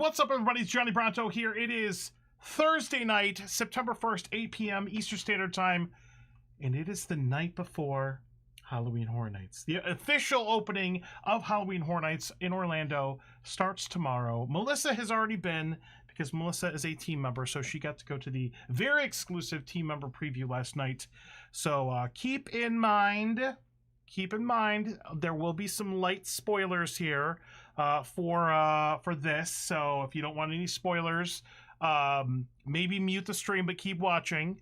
What's up, everybody? It's Johnny Bronto here. It is Thursday night, September 1st, 8 p.m. Eastern Standard Time, and it is the night before Halloween Horror Nights. The official opening of Halloween Horror Nights in Orlando starts tomorrow. Melissa has already been, because Melissa is a team member, so she got to go to the very exclusive team member preview last night. So keep in mind, there will be some light spoilers here for this. So if you don't want any spoilers, maybe mute the stream, but keep watching.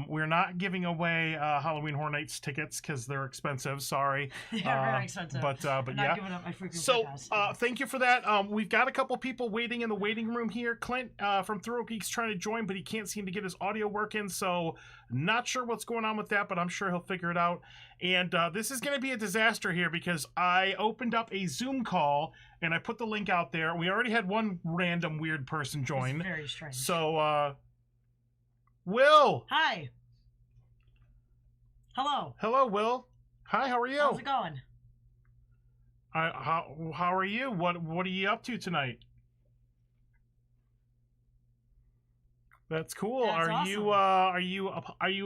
We're not giving away Halloween Horror Nights tickets because they're expensive. Sorry. Yeah, very expensive. But I'm yeah. not giving up my freaking So pass. thank you for that. We've got a couple people waiting in the waiting room here. Clint from Thorough Geeks trying to join, but he can't seem to get his audio working. So not sure what's going on with that, but I'm sure he'll figure it out. And this is going to be a disaster here because I opened up a Zoom call and I put the link out there. We already had one random weird person join. It's very strange. So Will. Hi. Hello. Hello, Will. Hi, how are you? How's it going? How are you? What are you up to tonight? That's cool. That's are awesome. you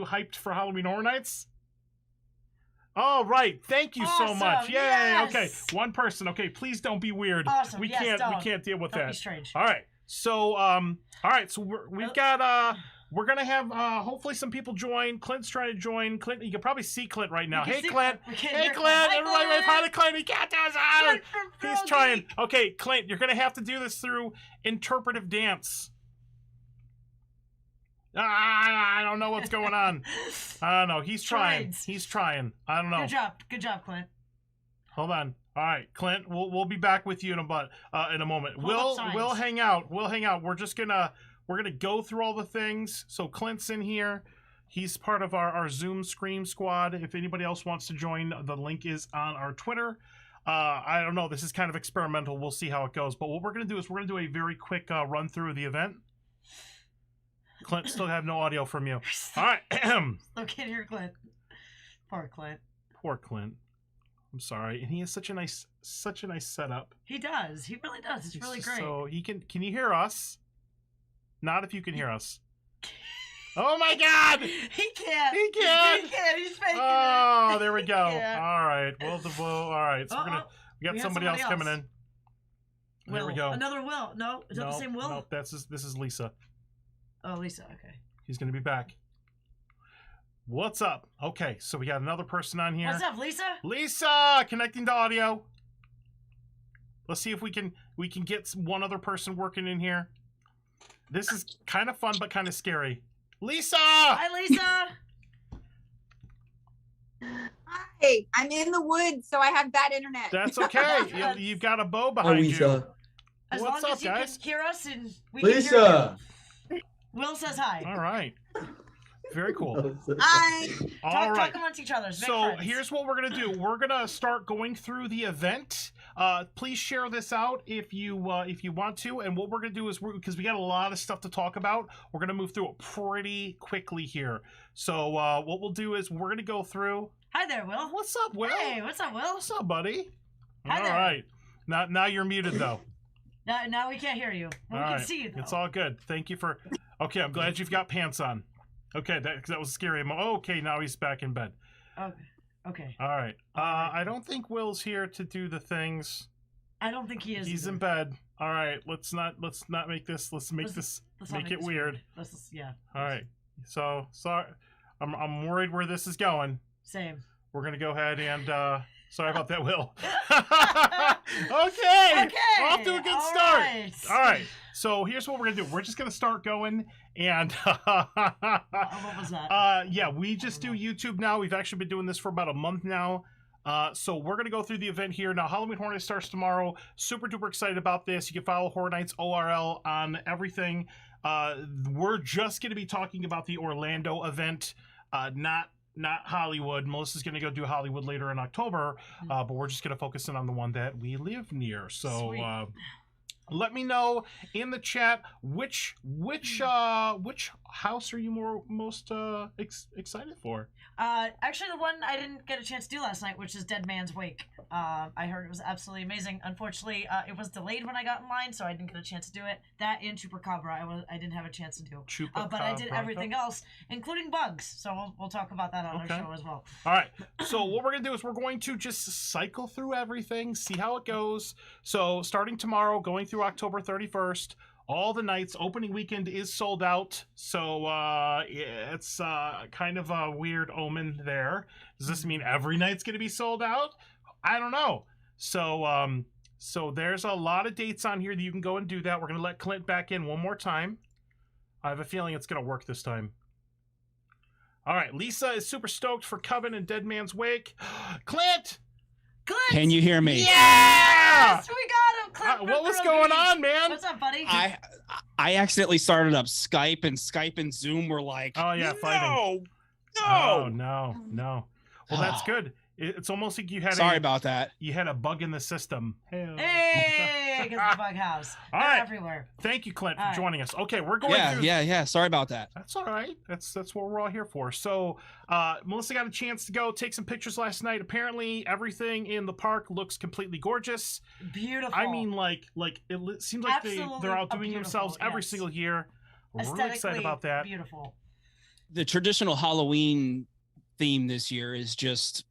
hyped for Halloween Horror Nights? Oh, right. Thank you so Awesome. much. Yay. Yes. Okay. One person. Okay, please don't be weird. Awesome. We Yes, can't deal with Don't that. be strange. All right. So we've got we're gonna have hopefully some people join. Clint's trying to join. Clint, you can probably see Clint right now. Hey, Clint. Hey, Clint. Everybody wave hi to Clint. He can't do his He's trying. Okay, Clint, you're gonna have to do this through interpretive dance. I don't know what's going on. I don't know. He's trying. He's trying. I don't know. Good job, Clint. Hold on. All right, Clint. We'll be back with you in a moment. We'll hang out. We'll hang out. We're gonna go through all the things. So Clint's in here. He's part of our Zoom Scream Squad. If anybody else wants to join, the link is on our Twitter. I don't know. This is kind of experimental. We'll see how it goes. But what we're gonna do is we're gonna do a very quick run through of the event. Clint, still have no audio from you. All right. Still can't hear Clint. Poor Clint. Poor Clint. I'm sorry. And he has such a nice setup. He does. He really does. It's really great. So he can you hear us? Not if you can hear us. Oh my God! He can't. He can't. He can't. He's faking Oh, it. there we go. All right. Well, all right. So we got somebody else coming in. Will. There we go. Another Will. No, is that the same Will? No, this is Lisa. Oh, Lisa. Okay. He's gonna be back. What's up? Okay, so we got another person on here. What's up, Lisa? Lisa, connecting to audio. Let's see if we can get one other person working in here. This is kind of fun, but kind of scary. Lisa! Hi, Lisa! Hi, I'm in the woods, so I have bad internet. That's okay. You've got a bow behind you. As What's long up, as you guys? can hear us and we can hear Lisa! you. Will says hi. All right. Very cool. Hi. All right. Talk amongst each other. So here's what we're going to do. We're going to start going through the event. Please share this out if you want to. And what we're going to do is, because we got a lot of stuff to talk about, we're going to move through it pretty quickly here. So what we'll do is we're going to go through. Hi there, Will. What's up, Will? Hey, what's up, Will? What's up, buddy? Hi All there. right. Now you're muted, though. Now we can't hear you. Well, we can see you, though. It's all good. Thank you for... Okay, I'm glad you've got pants on. Okay, that was scary. Okay, now he's back in bed. Okay. All right. I don't think Will's here to do the things. I don't think he is. He's in bed. All right. Let's not make this. Let's make it weird. Yeah. All right. So sorry. I'm worried where this is going. Same. We're gonna go ahead and. Sorry about that, Will. Okay. Off to a good start. Right. All right. So here's what we're gonna do. We're just gonna start going, and What was that? yeah, we just do YouTube now. We've actually been doing this for about a month now. So we're gonna go through the event here now. Halloween Horror Nights starts tomorrow. Super duper excited about this. You can follow Horror Nights ORL on everything. We're just gonna be talking about the Orlando event, not Hollywood. Melissa's going to go do Hollywood later in October, but we're just going to focus in on the one that we live near. So let me know in the chat which house are you most excited for? Actually, the one I didn't get a chance to do last night, which is Dead Man's Wake. I heard it was absolutely amazing. Unfortunately, it was delayed when I got in line, so I didn't get a chance to do it. That and Chupacabra, I didn't have a chance to do. But I did everything else, including bugs. So we'll talk about that on our show as well. All right. So what we're gonna do is we're going to just cycle through everything, see how it goes. So starting tomorrow, going through October 31st. All the nights, opening weekend is sold out, so it's kind of a weird omen there. Does this mean every night's going to be sold out? I don't know. So so there's a lot of dates on here that you can go and do that. We're going to let Clint back in one more time. I have a feeling it's going to work this time. All right, Lisa is super stoked for Coven and Dead Man's Wake. Clint! Can you hear me? Yeah! Yes, we got him, Clint. What was going on, man? What's up, buddy? I accidentally started up Skype, and Skype and Zoom were like, oh yeah, fighting. Oh no. Well, that's good. It's almost like you had. Sorry about that. You had a bug in the system. Hey, because the bug house. All They're right. everywhere. Thank you, Clint, for joining us. Okay, we're going through. Yeah. Sorry about that. That's all right. That's what we're all here for. So, Melissa got a chance to go take some pictures last night. Apparently, everything in the park looks completely gorgeous. Beautiful. I mean, like it seems like they're outdoing themselves every single year. We're really excited about that. Beautiful. The traditional Halloween theme this year is just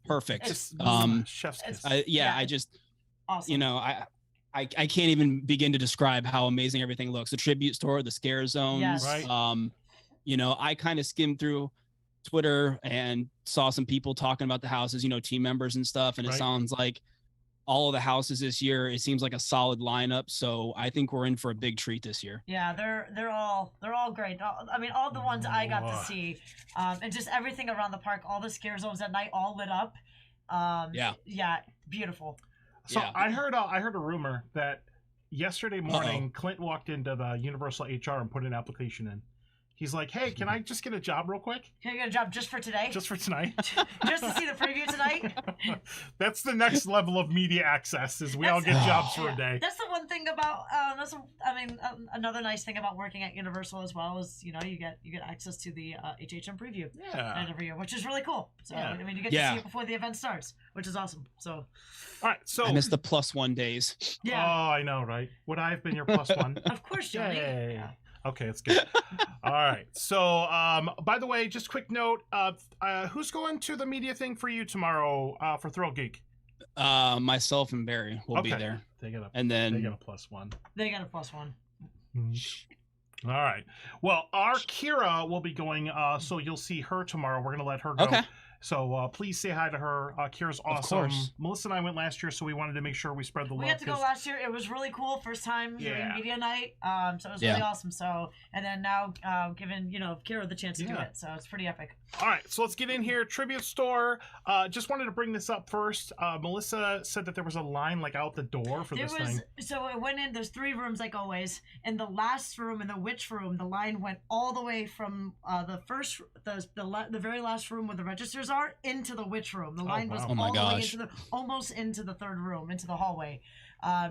perfect. Chef's kiss. I just awesome. I can't even begin to describe how amazing everything looks. The tribute store, the scare zones. Yes. Right. I kind of skimmed through Twitter and saw some people talking about the houses, team members and stuff, and it sounds like all of the houses this year, it seems like a solid lineup. So I think we're in for a big treat this year. Yeah, they're all great. All the ones I got to see, and just everything around the park, all the scare zones at night, all lit up. Yeah, beautiful. So I heard a rumor that yesterday morning Clint walked into the Universal HR and put an application in. He's like, hey, can I just get a job real quick? Can I get a job just for today? Just for tonight? Just to see the preview tonight? That's the next level of media access, is we all get jobs for a day. That's the one thing about, another nice thing about working at Universal as well is, you get access to the HHM preview every year, which is really cool. So, you get to see it before the event starts, which is awesome. So, all right, so I miss the +1 days. Yeah. Oh, I know, right? Would I have been your +1? Of course, Johnny. Yeah. Okay, it's good. All right. So, by the way, just quick note: who's going to the media thing for you tomorrow for Thrill Geek? Myself and Barry will be there. They got a +1. They got a +1. Mm-hmm. All right. Well, our Kira will be going, so you'll see her tomorrow. We're gonna let her go. Okay. So please say hi to her. Kira's awesome. Of course. Melissa and I went last year, so we wanted to make sure we spread the love. We got to go last year. It was really cool. First time doing media night. So it was really awesome. So, and then now giving, Kira the chance to do it. So it's pretty epic. All right. So let's get in here. Tribute store. Just wanted to bring this up first. Melissa said that there was a line out the door for this thing. So it went in, there's 3 rooms like always. In the last room, in the witch room, the line went all the way from the very last room where the registers are into the witch room. The line was all the way almost into the 3rd room, into the hallway.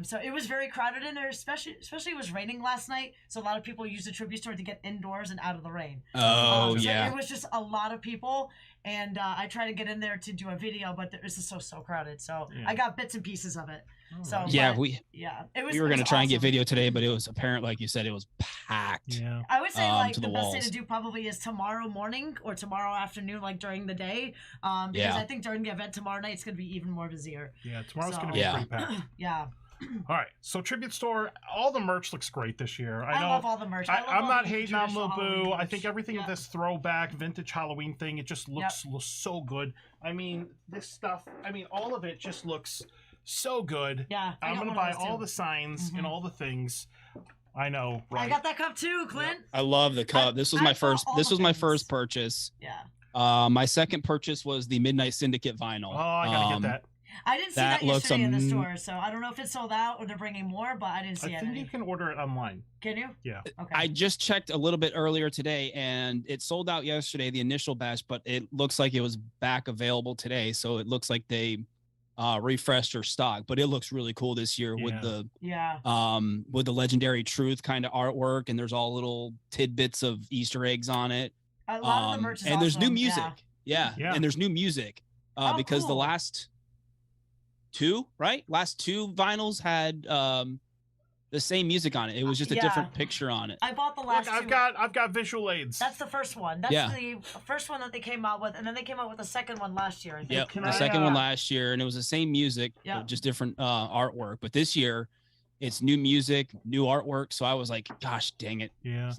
So it was very crowded in there, especially it was raining last night. So a lot of people used the tribute store to get indoors and out of the rain. So it was just a lot of people. And I tried to get in there to do a video, but it was just so crowded. So I got bits and pieces of it. So we were going to try and get video today, but it was apparent, like you said, it was packed. Yeah. I would say the best day to do probably is tomorrow morning or tomorrow afternoon, during the day. Because I think during the event tomorrow night it's going to be even more busier. Yeah, tomorrow's going to be pretty packed. Yeah. All right, so Tribute Store, all the merch looks great this year. I love all the merch. I'm not hating on Lubu. I think everything with this throwback vintage Halloween thing, it just looks so good. This stuff, all of it just looks so good. Yeah, I'm gonna buy all the signs and all the things. I know, right? I got that cup too, Clint. I love the cup. This was my first. This was my first purchase. Yeah. My second purchase was the Midnight Syndicate vinyl. Oh, I gotta get that. I didn't see that yesterday in the store, so I don't know if it's sold out or they're bringing more, but I didn't see it. I think you can order it online. Can you? Yeah. Okay. I just checked a little bit earlier today, and it sold out yesterday, the initial batch, but it looks like it was back available today. So it looks like they refreshed or stock, but it looks really cool this year with the legendary truth kind of artwork, and there's all little tidbits of Easter eggs on it. A lot of the merch is and there's new awesome. music. Yeah. And there's new music because the last two vinyls had the same music on it. It was just a different picture on it. I bought the last two. I've got visual aids. That's the first one. That's the first one that they came out with, and then they came out with the second one last year, I think. Yep, the second one last year, and it was the same music, just different artwork. But this year, it's new music, new artwork. So I was like, gosh, dang it. Yeah.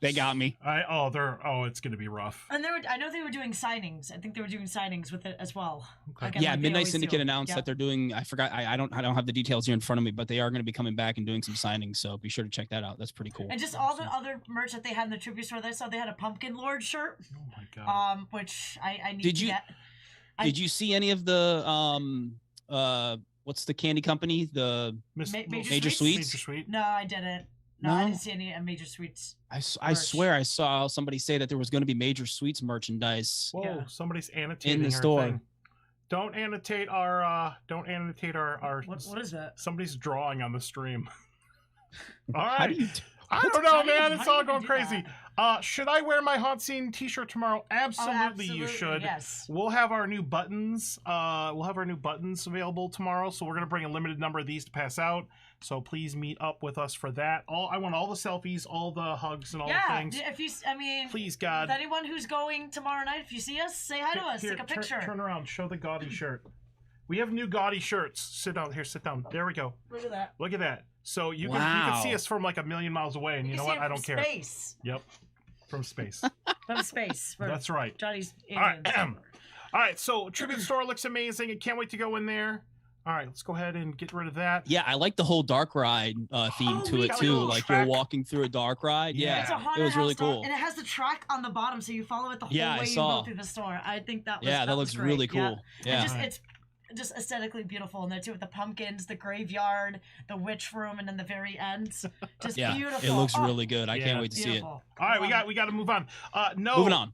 They got me. It's gonna be rough. And I know they were doing signings. I think they were doing signings with it as well. Okay. Again, yeah, Midnight Syndicate announced that they're doing. I forgot. I don't have the details here in front of me, but they are going to be coming back and doing some signings. So be sure to check that out. That's pretty cool. And just all the other merch that they had in the tribute store. I saw they had a Pumpkin Lord shirt. Oh my god. Which I need to get. Did you see any of the what's the candy company? The Major Sweets? Major Sweet? No, I didn't. No, I didn't see any Major Sweets. I swear I saw somebody say that there was going to be Major Sweets merchandise. Whoa, somebody's annotating in the store. Thing. Don't annotate our What is that? Somebody's drawing on the stream. All right. How do you I don't know, man. It's all going crazy. Should I wear my HauntScene t-shirt tomorrow? Absolutely, you should. Yes. We'll have our new buttons. Available tomorrow. So we're gonna bring a limited number of these to pass out. So please meet up with us for that. I want all the selfies, all the hugs, and all the things. Please, God. With anyone who's going tomorrow night, if you see us, say hi to us. Take a picture. Turn around. Show the gaudy shirt. We have new gaudy shirts. Sit down. Here, sit down. There we go. Look at that. Look at that. So you can see us from like a million miles away, and you know what? I don't care. Space. Yep. From space. From space. That's right. Johnny's aliens. All right. So Tribute Store looks amazing. I can't wait to go in there. All right, let's go ahead and get rid of that. Yeah, I like the whole dark ride theme to it too. Like you're walking through a dark ride. Yeah, it was really cool. And it has the track on the bottom, so you follow it the whole way you go through the store. I think that was that looks really cool. Yeah, it's just aesthetically beautiful in there too, with the pumpkins, the graveyard, the witch room, and then the very end. Just beautiful. It looks really good. I can't wait to see it. All right, we got to move on. No, moving on.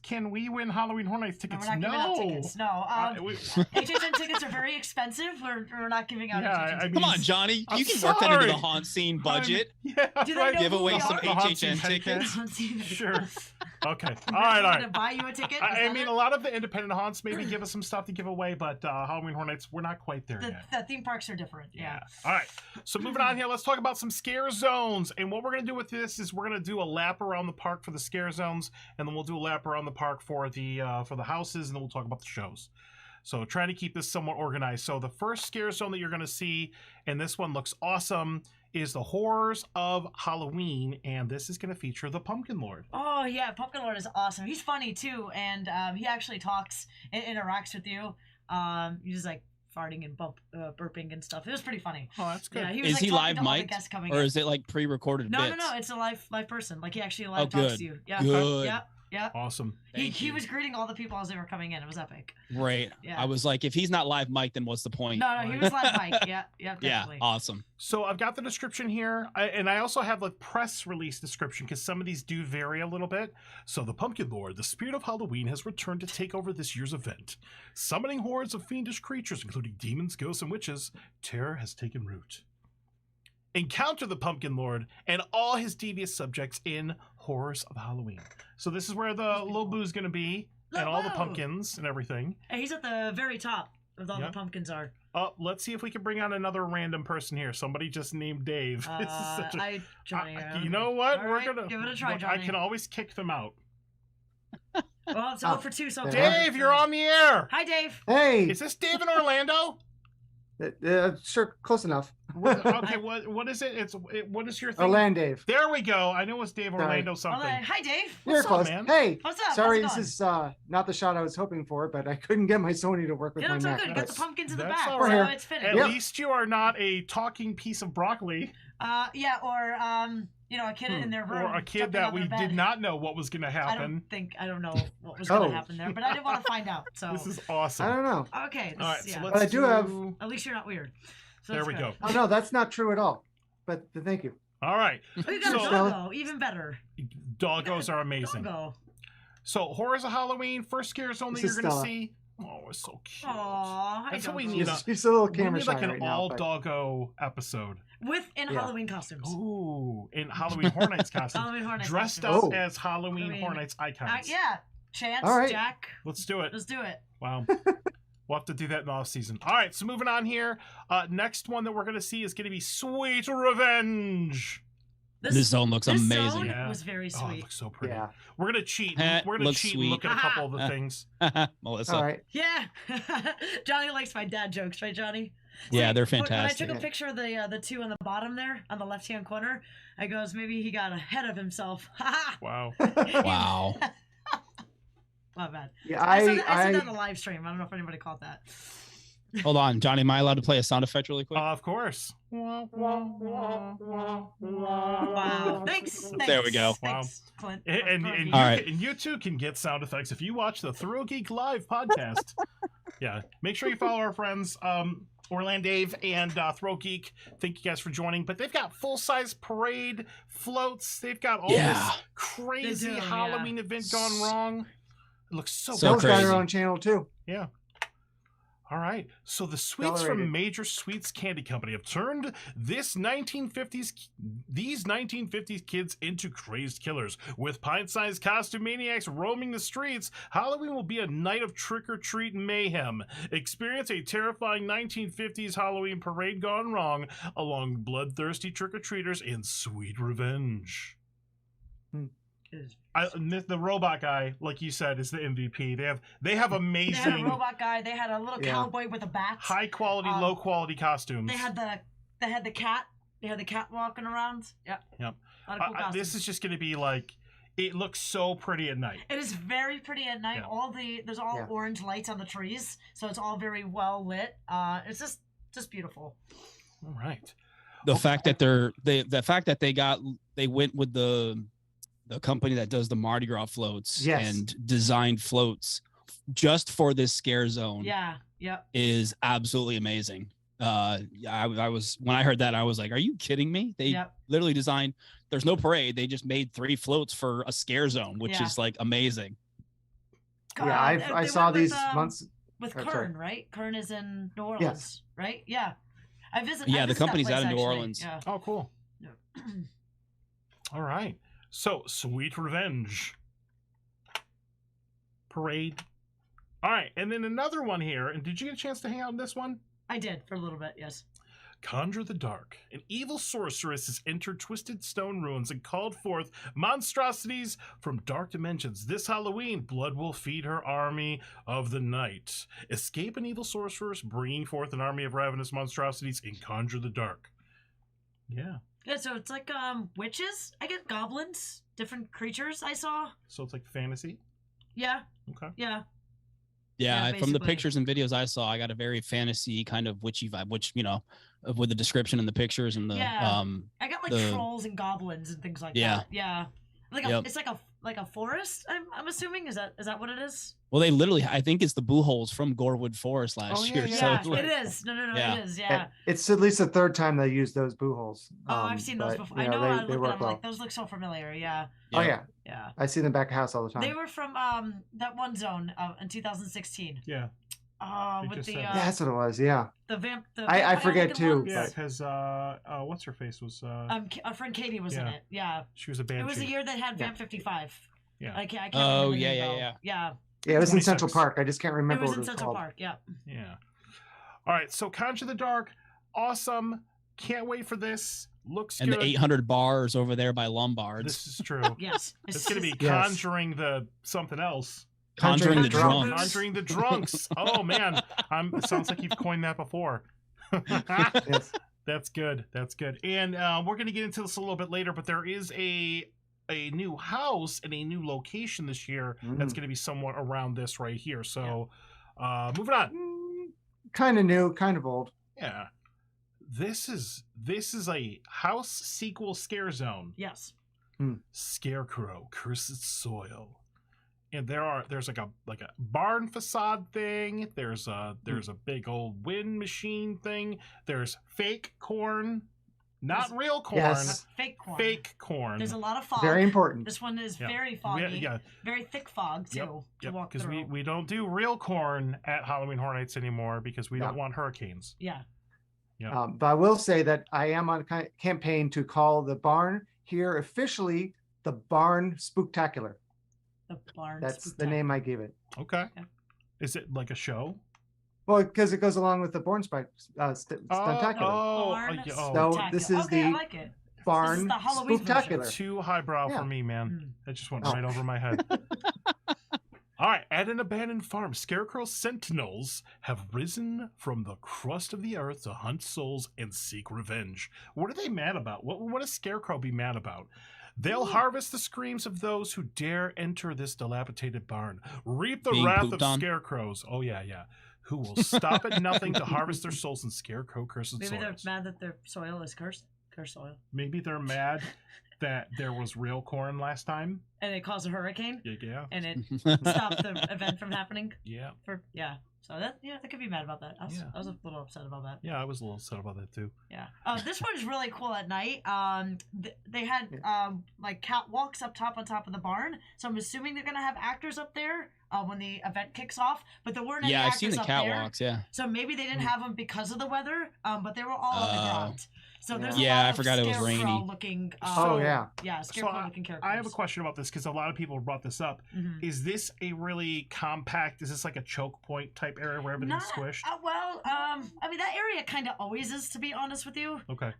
Can we win Halloween Horror Nights tickets? No, we're not giving out tickets. No, HHN tickets are very expensive. We're not giving out HHN tickets. Come on, Johnny, you can work that into the HauntScene budget. Do they give away some HHN tickets? Sure. Okay. All right. To buy you a ticket. I mean, a lot of the independent haunts maybe give us some stuff to give away, but Halloween Horror Nights, we're not quite there yet. The theme parks are different. Yeah. All right. So moving on here, let's talk about some scare zones. And what we're going to do with this is we're going to do a lap around the park for the scare zones, and then we'll do a lap around the park for the houses, and then we'll talk about the shows. So trying to keep this somewhat organized. So the first scare zone that you're going to see, and this one looks awesome, is the Horrors of Halloween, and this is going to feature the Pumpkin Lord. Oh yeah, Pumpkin Lord is awesome. He's funny too, and he actually talks and interacts with you. He's like farting and burping and stuff. It was pretty funny. Oh, that's good. Yeah, he was, is he live mic'd, or is it like pre-recorded bits? No, it's a live person. Like he actually live talks to you. Yeah, good. Yeah. Awesome. He was greeting all the people as they were coming in. It was epic. Right. Yeah. I was like, if he's not live mic, then what's the point? No, he was live mic. Yeah, definitely. Yeah, awesome. So I've got the description here, and I also have the press release description because some of these do vary a little bit. So the Pumpkin Lord, the spirit of Halloween, has returned to take over this year's event. Summoning hordes of fiendish creatures, including demons, ghosts, and witches, terror has taken root. Encounter the Pumpkin Lord and all his devious subjects in Horrors of Halloween. So this is where the Lil Boo's going to be, and all the pumpkins and everything. And he's at the very top of all the pumpkins are. Let's see if we can bring on another random person here. Somebody just named Dave. Johnny. You know what? We're gonna give it a try, Johnny. I can always kick them out. Well, it's 0 for 2 so far. Dave, you're on the air. Hi, Dave. Hey. Is this Dave in Orlando? Sure, close enough. Okay, what is it? What is your thing? Orlando Dave. There we go. I knew it was Dave Orlando something. Hi, Dave. You're close, man? Hey. What's up? Sorry, this is not the shot I was hoping for, but I couldn't get my Sony to work with my Mac. Good. You got the pumpkins in the back, all right. So it's fitting. At least you are not a talking piece of broccoli. Or a kid in their room. Or a kid that we did not know what was going to happen. I don't know what was going to happen there, but I didn't want to find out. So this is awesome. I don't know. Okay. All right, so but I do have. At least you're not weird. So there we go. Oh no, that's not true at all. But thank you. All right. We got a doggo, even better. Doggos are amazing. Doggo. So Horrors of Halloween, first scare zone that you're going to see. Oh, it's so cute. Aww, That's what we doggo. need. He's a little We camera need shy like an right now. all but- doggo episode. In Yeah. Halloween costumes. Ooh, in Halloween Horror Nights costumes. Halloween Horror Nights Dressed costumes. up Oh. as Halloween Halloween. Horror Nights icons. Yeah. Chance, All right. Jack, Let's do it. let's do it. Wow. We'll have to do that in the off season. All right, so moving on here. Next one that we're going to see is going to be Sweet Revenge. This zone looks this amazing. zone Yeah. was very Oh, it sweet. looks so pretty. Yeah. We're going to cheat. Heh, We're going to looks cheat sweet. and look at a couple of the things. Melissa. All right. Yeah. Johnny likes my dad jokes, right, Johnny? Yeah, they're When I fantastic. took a picture of the two on the bottom there, on the left-hand corner, I goes, maybe he got ahead of himself. Ha Wow. Wow. My bad. Yeah, I said that on I the live stream. I don't know if anybody caught that. Hold on, Johnny. Am I allowed to play a sound effect really quick? Of course. Wow. Thanks. There we go. Thanks, Clint. And Brody. All right. you too can get sound effects if you watch the Thrill Geek Live podcast. Yeah, make sure you follow our friends Orland Dave and Thrill Geek. Thank you guys for joining. But they've got full size parade floats. They've got all Yeah. this crazy They do, Halloween event gone wrong. It looks so, So Bill's got crazy. her own channel too. Yeah. All right. So the sweets Accelerated. from Major Sweets Candy Company have turned these 1950s kids into crazed killers. With pint-sized costume maniacs roaming the streets, Halloween will be a night of trick-or-treat mayhem. Experience a terrifying 1950s Halloween parade gone wrong along bloodthirsty trick-or-treaters in sweet revenge. The robot guy, like you said, is the MVP. They have They had a amazing robot guy. They had a little Yeah. cowboy with a bat. high quality, low quality costumes. They had the cat. They had the cat walking around. Yep. Yep. A lot of cool costumes. This is just going to be like, it looks so pretty at night. It is very pretty at night. Yeah. There's all Yeah. orange lights on the trees, so it's all very well lit. It's just beautiful. All right. The fact that they went with the company that does the Mardi Gras floats Yes. and designed floats just for this scare zone Yeah. Yep. is absolutely amazing. I was when I heard that, I was like, are you kidding me? They Yep. literally designed, there's no parade, they just made 3 floats for a scare zone, which Yeah. is like amazing. Yeah, I They saw went with, these months. with Oh, Kern, sorry. right? Kern is in New Orleans, right? Yeah. I visited. Yeah, I the visited that company's place, out of New actually. Orleans. Yeah. Oh, cool. Yeah. All right. So, Sweet Revenge Parade. All right. And then another one here. And did you get a chance to hang out in this one? I did for a little bit. Yes. Conjure the Dark. An evil sorceress has entered Twisted Stone Ruins and called forth monstrosities from dark dimensions. This Halloween, blood will feed her army of the night. Escape an evil sorceress, bringing forth an army of ravenous monstrosities in Conjure the Dark. Yeah. Yeah. So it's like witches. I get goblins, different creatures. I saw. So it's like fantasy. Yeah. Okay. Yeah. Yeah, Yeah, from the basically. pictures and videos I saw, I got a very fantasy kind of witchy vibe, which, you know, with the description and the pictures and the Yeah. I got like the- trolls and goblins and things like Yeah. that. Yeah. Like Yep. it's like a forest. I'm assuming is that what it is? well, they literally, I think it's the boo holes from Gorewood Forest last Oh, yeah, year. yeah. So Yeah, it's like, it is. No, Yeah. it is. Yeah. It's at least the third time they used those boo holes. Oh, I've seen those but, before. you I know. I they looked at work them well. like those look so familiar. Yeah. Oh yeah, Yeah. I see them back at house all the time. They were from that one zone in 2016. Yeah. They With just the said- Yeah, that's what it was. Yeah. the vamp. The I vampire forget looking too, ones. Yeah, but- because what's her face was Our friend Katie was in Yeah. it. Yeah. she was a It banshee. was the year that had Yeah. Vamp 55. Yeah. I can't Oh, remember the yeah, name, yeah, though. yeah. Yeah. Yeah, it was in 26. Central Park. I just can't It remember was what in it was Central called. Park. Yeah. Yeah. All right. So Conjure the Dark, awesome. Can't wait for this. Looks and good. the 800 bars over there by Lombards. This is true. Yes. It's gonna be Yes. conjuring the something else. Conjuring the Drunks. drunks. Conjuring the drunks. Oh man, it sounds like you've coined that before. Yes. That's good. That's good. And we're gonna get into this a little bit later, but there is a new house and a new location this year that's gonna be somewhat around this right here. So, moving on. Kind of new, kind of old. Yeah, this is a house sequel scare zone. Yes. Scarecrow, Cursed Soil. And there's like a barn facade thing. There's a big old wind machine thing. There's fake corn. Not real corn. Yes. Fake corn. Fake corn. There's a lot of fog. Very important. This one is Yeah. very foggy. Yeah. Very thick fog too to walk Because through. we don't do real corn at Halloween Horror Nights anymore because we don't want hurricanes. Yeah. Yeah. But I will say that I am on a campaign to call the barn here officially the Barn Spooktacular. The barn. That's the name I gave it. Okay. Is it like a show? Well, because it goes along with the Barn Stuntacular. Barn So this is okay, I the like it. Barn This is the Halloween Spooktacular. Too highbrow Yeah. for me, man. That just went Oh. right over my head. All right, at an abandoned farm, scarecrow sentinels have risen from the crust of the earth to hunt souls and seek revenge. What are they mad about? What does Scarecrow be mad about? They'll harvest the screams of those who dare enter this dilapidated barn. Reap the Being wrath pooped of on? scarecrows. Oh, yeah. Who will stop at nothing to harvest their souls in scarecrow cursed Maybe they're soils. mad that their soil is cursed. Cursed soil. Maybe they're mad that there was real corn last time. And it caused a hurricane. Yeah. And it stopped the event from happening. Yeah. So they could be mad about that. I was a little upset about that. Yeah, I was a little upset about that too. Yeah. This one is really cool at night. They had like catwalks up top on top of the barn. So I'm assuming they're gonna have actors up there when the event kicks off. But there weren't any Yeah, I've actors seen the up there. catwalks. Yeah. So maybe they didn't have them because of the weather. But they were all underground. So there's a Yeah, lot I of forgot it was scarecrow rainy. looking. Scarecrow looking characters. I have a question about this because a lot of people brought this up. Mhm. Is this a really compact? Is this like a choke point type area where everything's squished? I mean that area kind of always is, to be honest with you. Okay.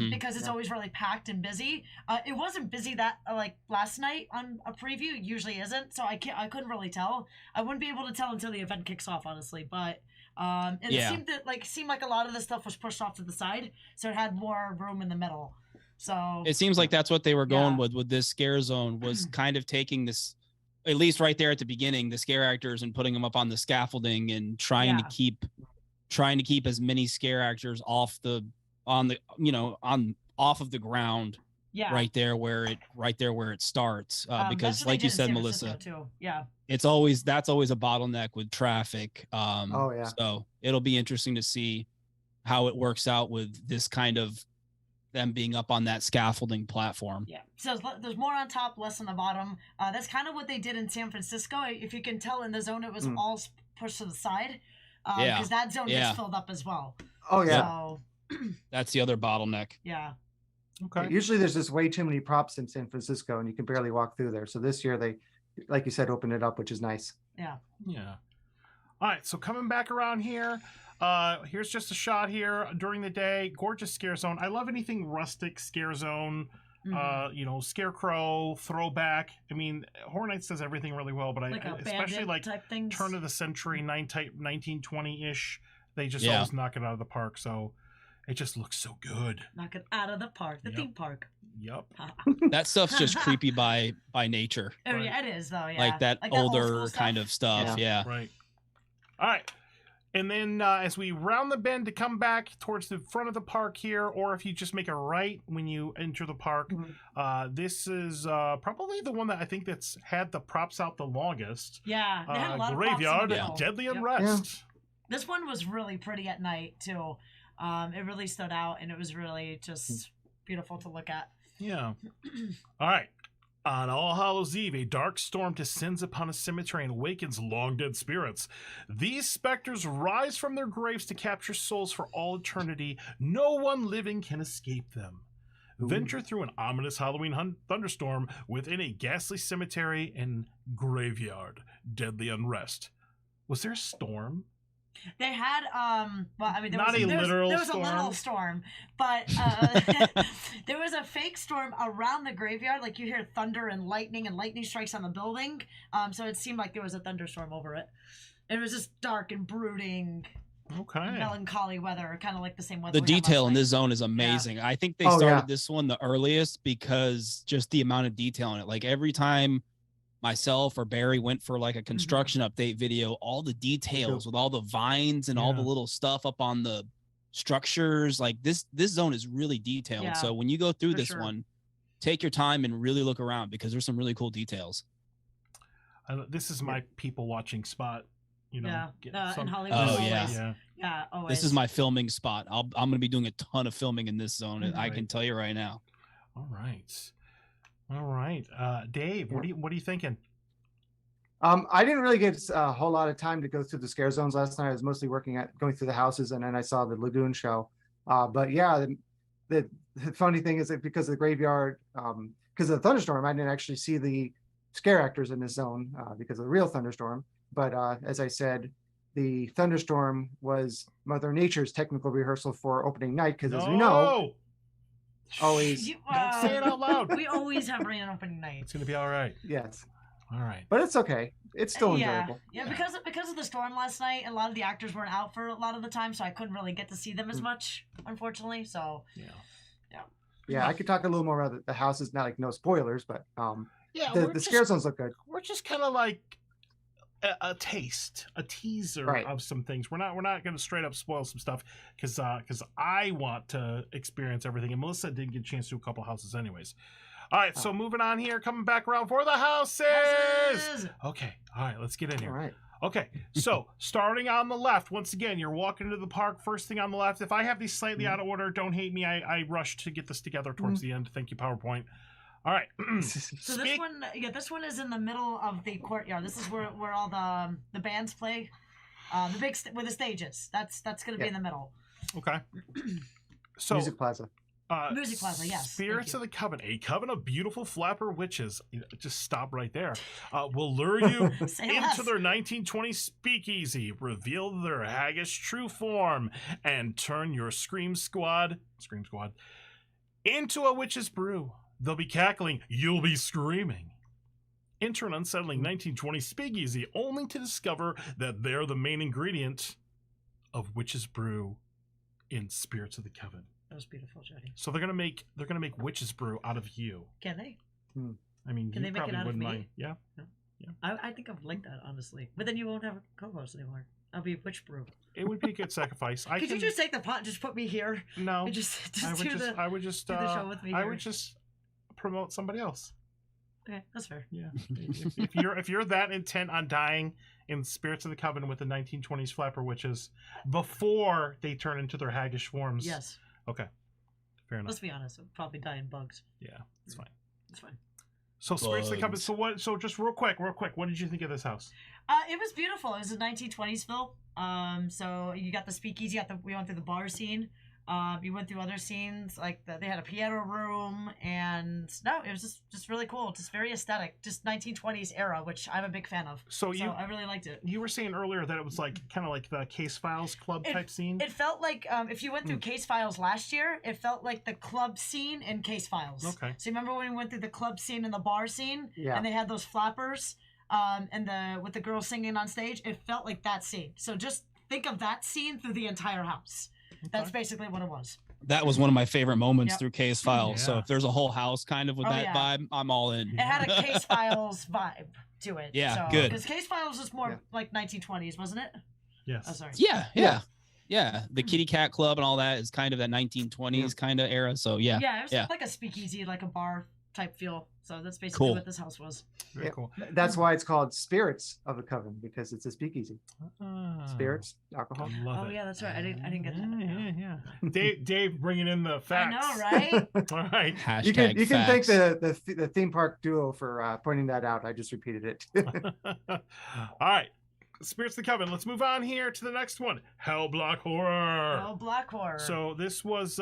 Because it's always really packed and busy. It wasn't busy that like last night on a preview. It usually isn't, so I couldn't really tell. I wouldn't be able to tell until the event kicks off, honestly. But it seemed like a lot of the stuff was pushed off to the side, so it had more room in the middle. So it seems like that's what they were going with this scare zone, was kind of taking this, at least right there at the beginning, the scare actors and putting them up on the scaffolding and trying to keep as many scare actors off of the ground. Yeah. Right there where it starts, because like you said, Melissa, that's always a bottleneck with traffic. So it'll be interesting to see how it works out with this kind of them being up on that scaffolding platform. Yeah. So there's more on top, less on the bottom. That's kind of what they did in San Francisco. If you can tell in the zone, it was all pushed to the side. Because that zone gets filled up as well. Oh yeah. So, that's the other bottleneck. Yeah. Okay. Usually there's just way too many props in San Francisco and you can barely walk through there. So this year they, like you said, opened it up, which is nice. Yeah. All right. So coming back around here, here's just a shot here during the day. Gorgeous scare zone. I love anything rustic scare zone. Scarecrow, throwback. I mean, Horror Nights does everything really well, but like especially like type things. turn of the century, 1920-ish. They just always knock it out of the park. So it just looks so good. Knock it out of the park, the theme park. Yep. That stuff's just creepy by nature. Oh yeah, it is though. Yeah. Like that older kind of stuff. Yeah. Right. All right. And then as we round the bend to come back towards the front of the park here, or if you just make a right when you enter the park, this is probably the one that I think that's had the props out the longest. Yeah. They had a lot Graveyard of props Deadly Unrest. This one was really pretty at night too. It really stood out, and it was really just beautiful to look at. Yeah. All right. On All Hallows Eve, a dark storm descends upon a cemetery and awakens long-dead spirits. These specters rise from their graves to capture souls for all eternity. No one living can escape them. Venture through an ominous Halloween thunderstorm within a ghastly cemetery and graveyard. Deadly Unrest. Was there a storm? They had there Not was a literal there was storm. a literal storm, but there was a fake storm around the graveyard. Like you hear thunder and lightning strikes on the building. So it seemed like there was a thunderstorm over it. It was just dark and brooding. Okay. Melancholy weather, kind of like the same weather. The detail in this zone is amazing. I think they started this one the earliest because just the amount of detail in it. Like every time myself or Barry went for like a construction update video, all the details with all the vines and all the little stuff up on the structures, like this zone is really detailed. So when you go through this one, take your time and really look around because there's some really cool details. This is my people watching spot. you know, Yeah. get In some. Hollywood, Oh, always. yeah. Yeah, always. This is my filming spot. I'm going to be doing a ton of filming in this zone. I Right. can tell you right now. All right. Dave, Yeah. what are you thinking? I didn't really get a whole lot of time to go through the scare zones last night. I was mostly going through the houses, and then I saw the Lagoon show. But yeah, the funny thing is that because of the graveyard, because of the thunderstorm, I didn't actually see the scare actors in this zone because of the real thunderstorm. But as I said, the thunderstorm was Mother Nature's technical rehearsal for opening night. Because as we know, always Don't say it out loud. We always have rain on opening night. It's gonna be all right. yes, All right. but it's okay. It's still Yeah, enjoyable. yeah, because of the storm last night, a lot of the actors weren't out for a lot of the time, so I couldn't really get to see them as much, unfortunately. So Yeah. Yeah, I could talk a little more about the houses. Not like no spoilers, but Yeah. the scare zones look good. We're just kind of like a taste, a teaser Right. of some things. We're not going to straight up spoil some stuff because I want to experience everything, and Melissa didn't get a chance to do a couple houses anyways. All right, so moving on here, coming back around for the houses. Okay, all right, let's get in here. All right. Okay, so starting on the left, once again, you're walking into the park. First thing on the left. If I have these slightly out of order, don't hate me. I rushed to get this together towards the end. Thank you, PowerPoint. All right. So this one is in the middle of the courtyard. This is where all the bands play. The big where the stage is. That's going to be in the middle. Okay. So Music Plaza. Music Plaza, yes. Spirits of the Coven, a coven of beautiful flapper witches. Just stop right there. Will lure you into their 1920 speakeasy, reveal their haggish true form, and turn your Scream Squad, into a witch's brew. They'll be cackling, you'll be screaming. Enter an unsettling 1920 speakeasy, only to discover that they're the main ingredient of witch's brew in Spirits of the Coven. That was beautiful, Jody. So they're gonna make witch's brew out of you. Can they? I mean, Can you they make it probably out of wouldn't me? mind. Yeah. I think I would like that, honestly. But then you won't have a co-host anymore. I'll be witch brew. It would be a good sacrifice. Could you just take the pot and just put me here? No. And just I would do just the I would just do the show with me I here. would just promote somebody else. Okay, that's fair. Yeah. if you're that intent on dying in Spirits of the Coven with the 1920s flapper witches before they turn into their haggish forms. Yes. Okay. Fair enough. Let's be honest. I'll probably die in bugs. Yeah, it's fine. It's fine. So Spirits of the Coven. So just real quick. What did you think of this house? It was beautiful. It was a 1920s film. So you got the speakeasy. We went through the bar scene. You went through other scenes like they had a piano room, and no, it was just really cool. Just very aesthetic. Just 1920s era, which I'm a big fan of. So I really liked it. You were saying earlier that it was like kind of like the Case Files Club type scene. It felt like if you went through Case Files last year, it felt like the club scene in Case Files. Okay. So you remember when we went through the club scene and the bar scene, Yeah. and they had those flappers, and with the girls singing on stage, it felt like that scene. So just think of that scene through the entire house. That's basically what it was. That was one of my favorite moments through Case Files. Yeah. So if there's a whole house kind of with that vibe, I'm all in. It had a Case Files vibe to it. Yeah, good. Because Case Files is more like 1920s, wasn't it? Yes. Oh, sorry. Yeah. The Kitty Cat Club and all that is kind of that 1920s kind of era. So yeah. Yeah, it was like a speakeasy, like a bar type feel. So that's basically Cool. what this house was. Very cool. That's why it's called Spirits of the Coven, because it's a speakeasy. Spirits, alcohol. I love Oh it. yeah, that's right. I didn't get that. Yeah. Dave bringing in the facts. I know, right? All right. Hashtag You can thank facts. the theme park duo for pointing that out. I just repeated it. All right. Spirits of the Coven. Let's move on here to the next one. Hell Block Horror. Oh, black horror. So this was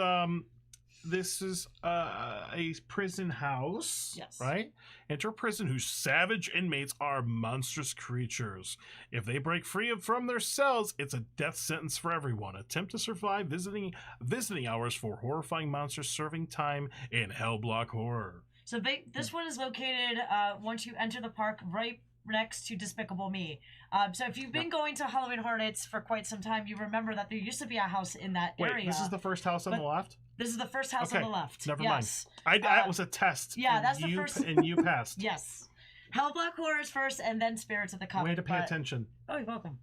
this is a prison house. Yes. Right? Enter a prison whose savage inmates are monstrous creatures. If they break free from their cells, it's a death sentence for everyone. Attempt to survive visiting hours for horrifying monsters serving time in Hell Block Horror. So this one is located once you enter the park right next to Despicable Me. So if you've been going to Halloween Horror Nights for quite some time, you remember that there used to be a house in that Wait, area. this is the first house on the left? This is the first house Okay, on the left. never yes. mind. That was a test. Yeah, and that's the first. And you passed. Yes. Hell Black Horror is first, and then Spirits of the Coven. Way to pay attention. Oh, you're welcome.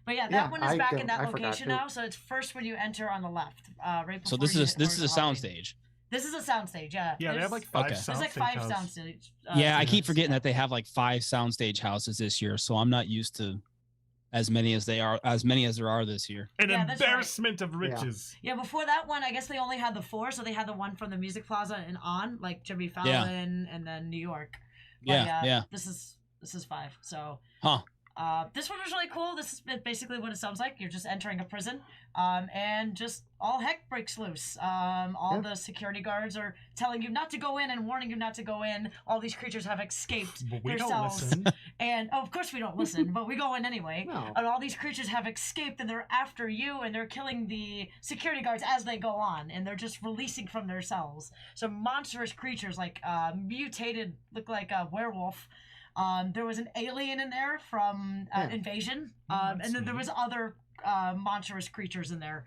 But yeah, that Yeah, one is back in that I forgot location too. now. So it's first when you enter on the left, right before. So this you is hit this is a Origin Halloween. soundstage. This is a soundstage. Yeah. Yeah, they have There's- like five Okay. soundstage There's like 5 houses. soundstage. Yeah, I keep stages. forgetting that they have like 5 soundstage houses this year, so I'm not used to as many as there are this year. An Yeah, that's right. embarrassment of riches. Yeah, before that one, I guess they only had the 4, so they had the one from the Music Plaza and on, like Jimmy Fallon and then New York. But Yeah. This is 5. So Huh. this one was really cool. This is basically what it sounds like. You're just entering a prison, and just all heck breaks loose. All the security guards are telling you not to go in and warning you not to go in. All these creatures have escaped But we their don't cells. listen. And of course we don't listen, but we go in anyway. No. And all these creatures have escaped, and they're after you, and they're killing the security guards as they go on, and they're just releasing from their cells. So monstrous creatures like mutated, look like a werewolf. There was an alien in there from Invasion, and then there was other monstrous creatures in there.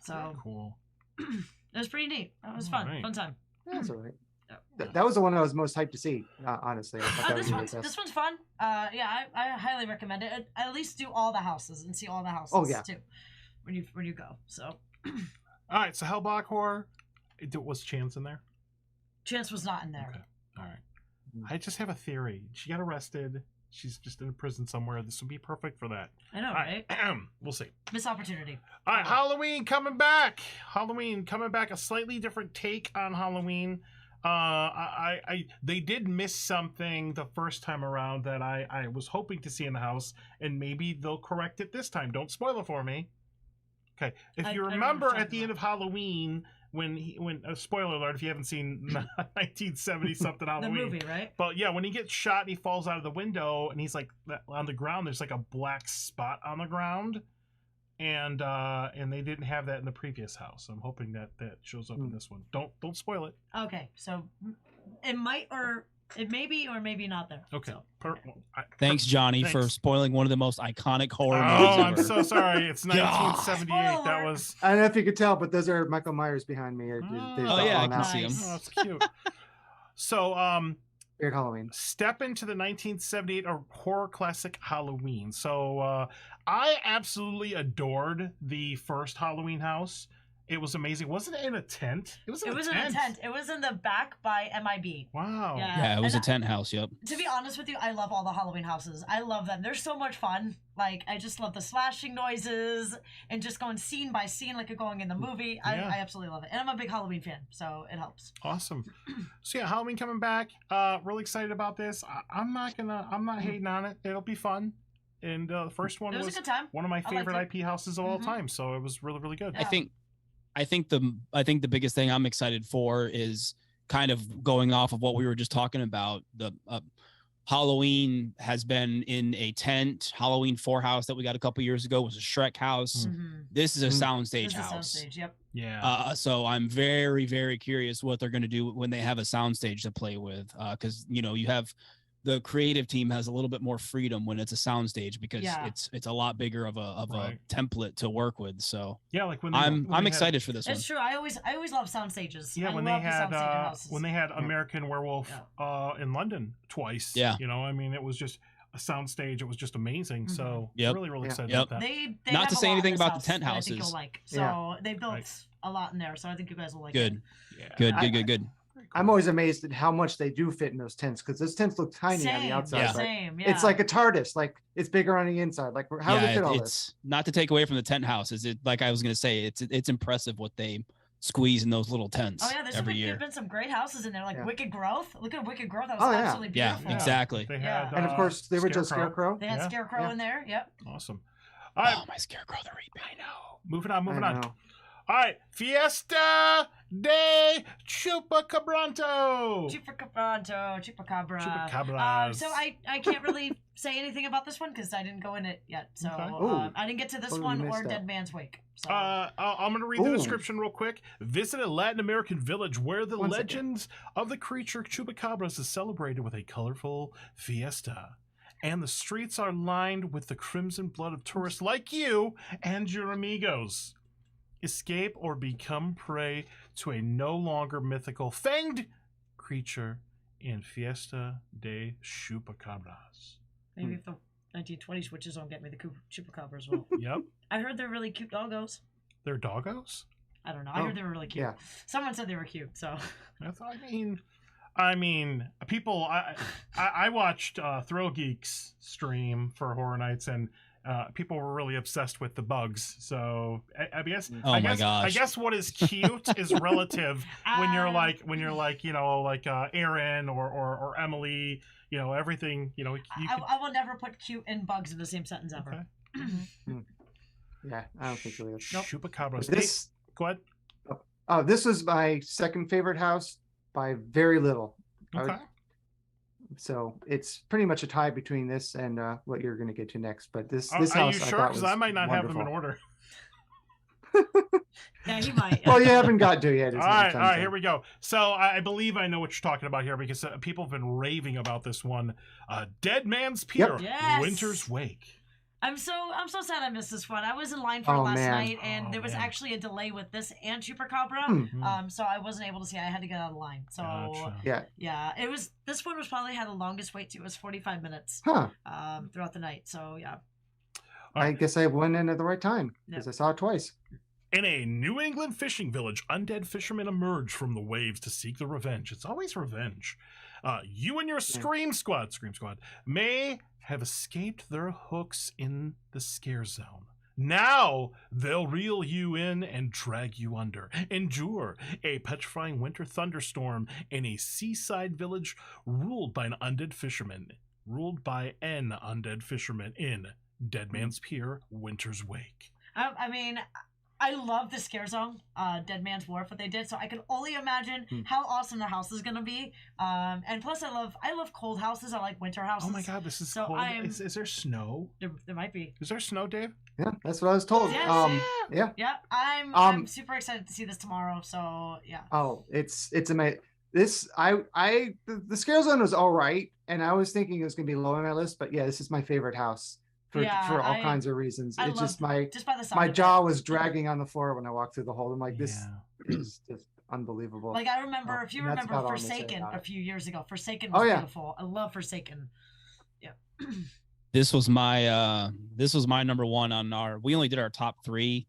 So Very cool. it was pretty neat. It was fun, Alright. fun time. That's all right. Yeah. That was the one I was most hyped to see. Honestly, I thought that This was really one's best. this one's fun. Yeah, I highly recommend it. At least do all the houses and see all the houses Oh, yeah. too when you go. So All right, so Hellbach Horror. Was Chance in there? Chance was not in there. Okay. All right. I just have a theory. She got arrested. She's just in a prison somewhere. This would be perfect for that. I know, All right? We'll see. Missed opportunity. All right, Halloween coming back. A slightly different take on Halloween. They did miss something the first time around that I was hoping to see in the house, and maybe they'll correct it this time. Don't spoil it for me. Okay, if you I remember remember at the end of Halloween when spoiler alert if you haven't seen 1970 something The Halloween. movie, right? But yeah, when he gets shot and he falls out of the window and he's like on the ground, there's like a black spot on the ground, and they didn't have that in the previous house. I'm hoping that shows up in this one. Don't spoil it. Okay, so it might it may be or maybe not there. Okay. So. Thanks, Johnny, for Thanks. spoiling one of the most iconic horror Oh, movies I'm ever. so sorry. It's 1978. That Spoiler. was. I don't know if you could tell, but those are Michael Myers behind me. Oh, yeah, I can see him. Oh, that's cute. So, Weird Halloween. step into the 1978 horror classic Halloween. So I absolutely adored the first Halloween house. It was amazing. Wasn't it in a tent? It was in a tent. It was in the back by MIB. Wow. Yeah. Yeah, it was a And tent house. Yep. To be honest with you, I love all the Halloween houses. I love them. They're so much fun. Like, I just love the slashing noises and just going scene by scene like you're going in the movie. Yeah. I absolutely love it. And I'm a big Halloween fan, so it helps. Awesome. So yeah, Halloween coming back. Really excited about this. I'm not hating on it. It'll be fun. And the first one It was a good time. one of my liked favorite it. IP houses of all Mhm. time. So it was really, really good. Yeah. I think the biggest thing I'm excited for is kind of going off of what we were just talking about. The Halloween has been in a tent. Halloween 4 house that we got a couple years ago was a Shrek house. Mm-hmm. This is a soundstage This is house. soundstage, yep. Yeah. So I'm very, very curious what they're going to do when they have a soundstage to play with. Because you have the creative team has a little bit more freedom when it's a soundstage because Yeah. it's a lot bigger of Right. a template to work with. So Yeah, like when I'm excited for this one. It's true. I always love sound stages. Yeah, I when love they the had sound stage houses. when they had American Werewolf in London twice. Yeah. I mean, it was just a soundstage. It was just amazing. So Yep. really, really Yeah. excited Yep. about that. They Not have to a say lot in anything this about the house tent that I think houses. you'll like. So Yeah. they built Right. a lot in there. So I think you guys will like Good. it. Yeah. Good. Very I'm cool. always amazed at how much they do fit in those tents because those tents look tiny on the Same, outside. Yeah. But same. Yeah. it's like a TARDIS. Like it's bigger on the inside. Like how do they fit all this? It's not to take away from the tent houses. It like I was gonna say, it's impressive what they squeeze in those little tents Oh yeah, there's every year. been some great houses in there, like Yeah. Wicked Growth. Look at Wicked Growth. That was Oh, yeah. absolutely Yeah, beautiful. exactly. They Yeah. had, And of course, the original Scarecrow. They had Yeah. Scarecrow Yeah. in there. Yep. Awesome. All right. Oh, my scarecrow, the reaping. I know. Moving on. I know. All right. Fiesta de Chupacabranto. Chupacabra. Chupacabras. So I can't really say anything about this one because I didn't go in it yet. So Okay. Ooh. I didn't get to this Oh, you one missed or that. Dead Man's Wake. So I'm going to read the Ooh. description real quick. Visit a Latin American village where the One second. legends of the creature Chupacabras is celebrated with a colorful fiesta. And the streets are lined with the crimson blood of tourists like you and your amigos. Escape or become prey to a no longer mythical fanged creature in Fiesta de Chupacabras. maybe if the 1920s witches don't get me, the Chupacabra as well. Yep. I heard they're really cute doggos. They're doggos? I don't know. I Oh, heard they were really cute. yeah. Someone said they were cute. So I mean, people. I watched Thrill Geeks stream for Horror Nights, and people were really obsessed with the bugs. So I guess Oh my gosh. I guess what is cute is relative when you're like Aaron or Emily, everything, I will never put cute and bugs in the same sentence ever. Okay. Yeah, I don't think so. Nope. Chupacabras. This, Go ahead. this was my second favorite house by very little. Okay. So it's pretty much a tie between this and what you're going to get to next. But this Are house, you I sure? thought Because was I might not have them in wonderful. order. Yeah, he might. Well, you haven't got to yet. All right, here we go. So I believe I know what you're talking about here because people have been raving about this one. Dead Man's Pier, Yep. Yes. Winter's Wake. I'm so sad I missed this one. I was in line for it Oh, last man. night, and Oh, there was man. actually a delay with this and Chupacabra. Hmm. So I wasn't able to see. I had to get out of line. So Gotcha. Yeah. it was. This one was probably had the longest wait too. It was 45 minutes. Huh. Throughout the night. So yeah. I guess I went in at the right time because I saw it twice. In a New England fishing village, undead fishermen emerge from the waves to seek their revenge. It's always revenge. You and your Scream Squad, may have escaped their hooks in the scare zone. Now they'll reel you in and drag you under. Endure a petrifying winter thunderstorm in a seaside village ruled by an undead fisherman. In Dead Man's Pier, Winter's Wake. I mean, I love the scare zone, Dead Man's Wharf, what they did. So I can only imagine how awesome the house is gonna be. And plus, I love cold houses. I like winter houses. Oh my God, this is So cold. I'm- Is there snow? There might be. Is there snow, Dave? Yeah, that's what I was told. Yes. Yeah. Yeah, I'm super excited to see this tomorrow. So yeah. Oh, it's amazing. This the scare zone was all right, and I was thinking it was gonna be low on my list, but yeah, this is my favorite house for all kinds of reasons. I It's just loved just by the sound my of it. jaw was dragging on the floor when I walked through the hole. I'm like, this Yeah. is just unbelievable. Like I remember, if you and that's remember about all I'm gonna say Forsaken about a it. few years ago. Forsaken was beautiful. I love Forsaken. Yeah. This was my number one on our. We only did our top 3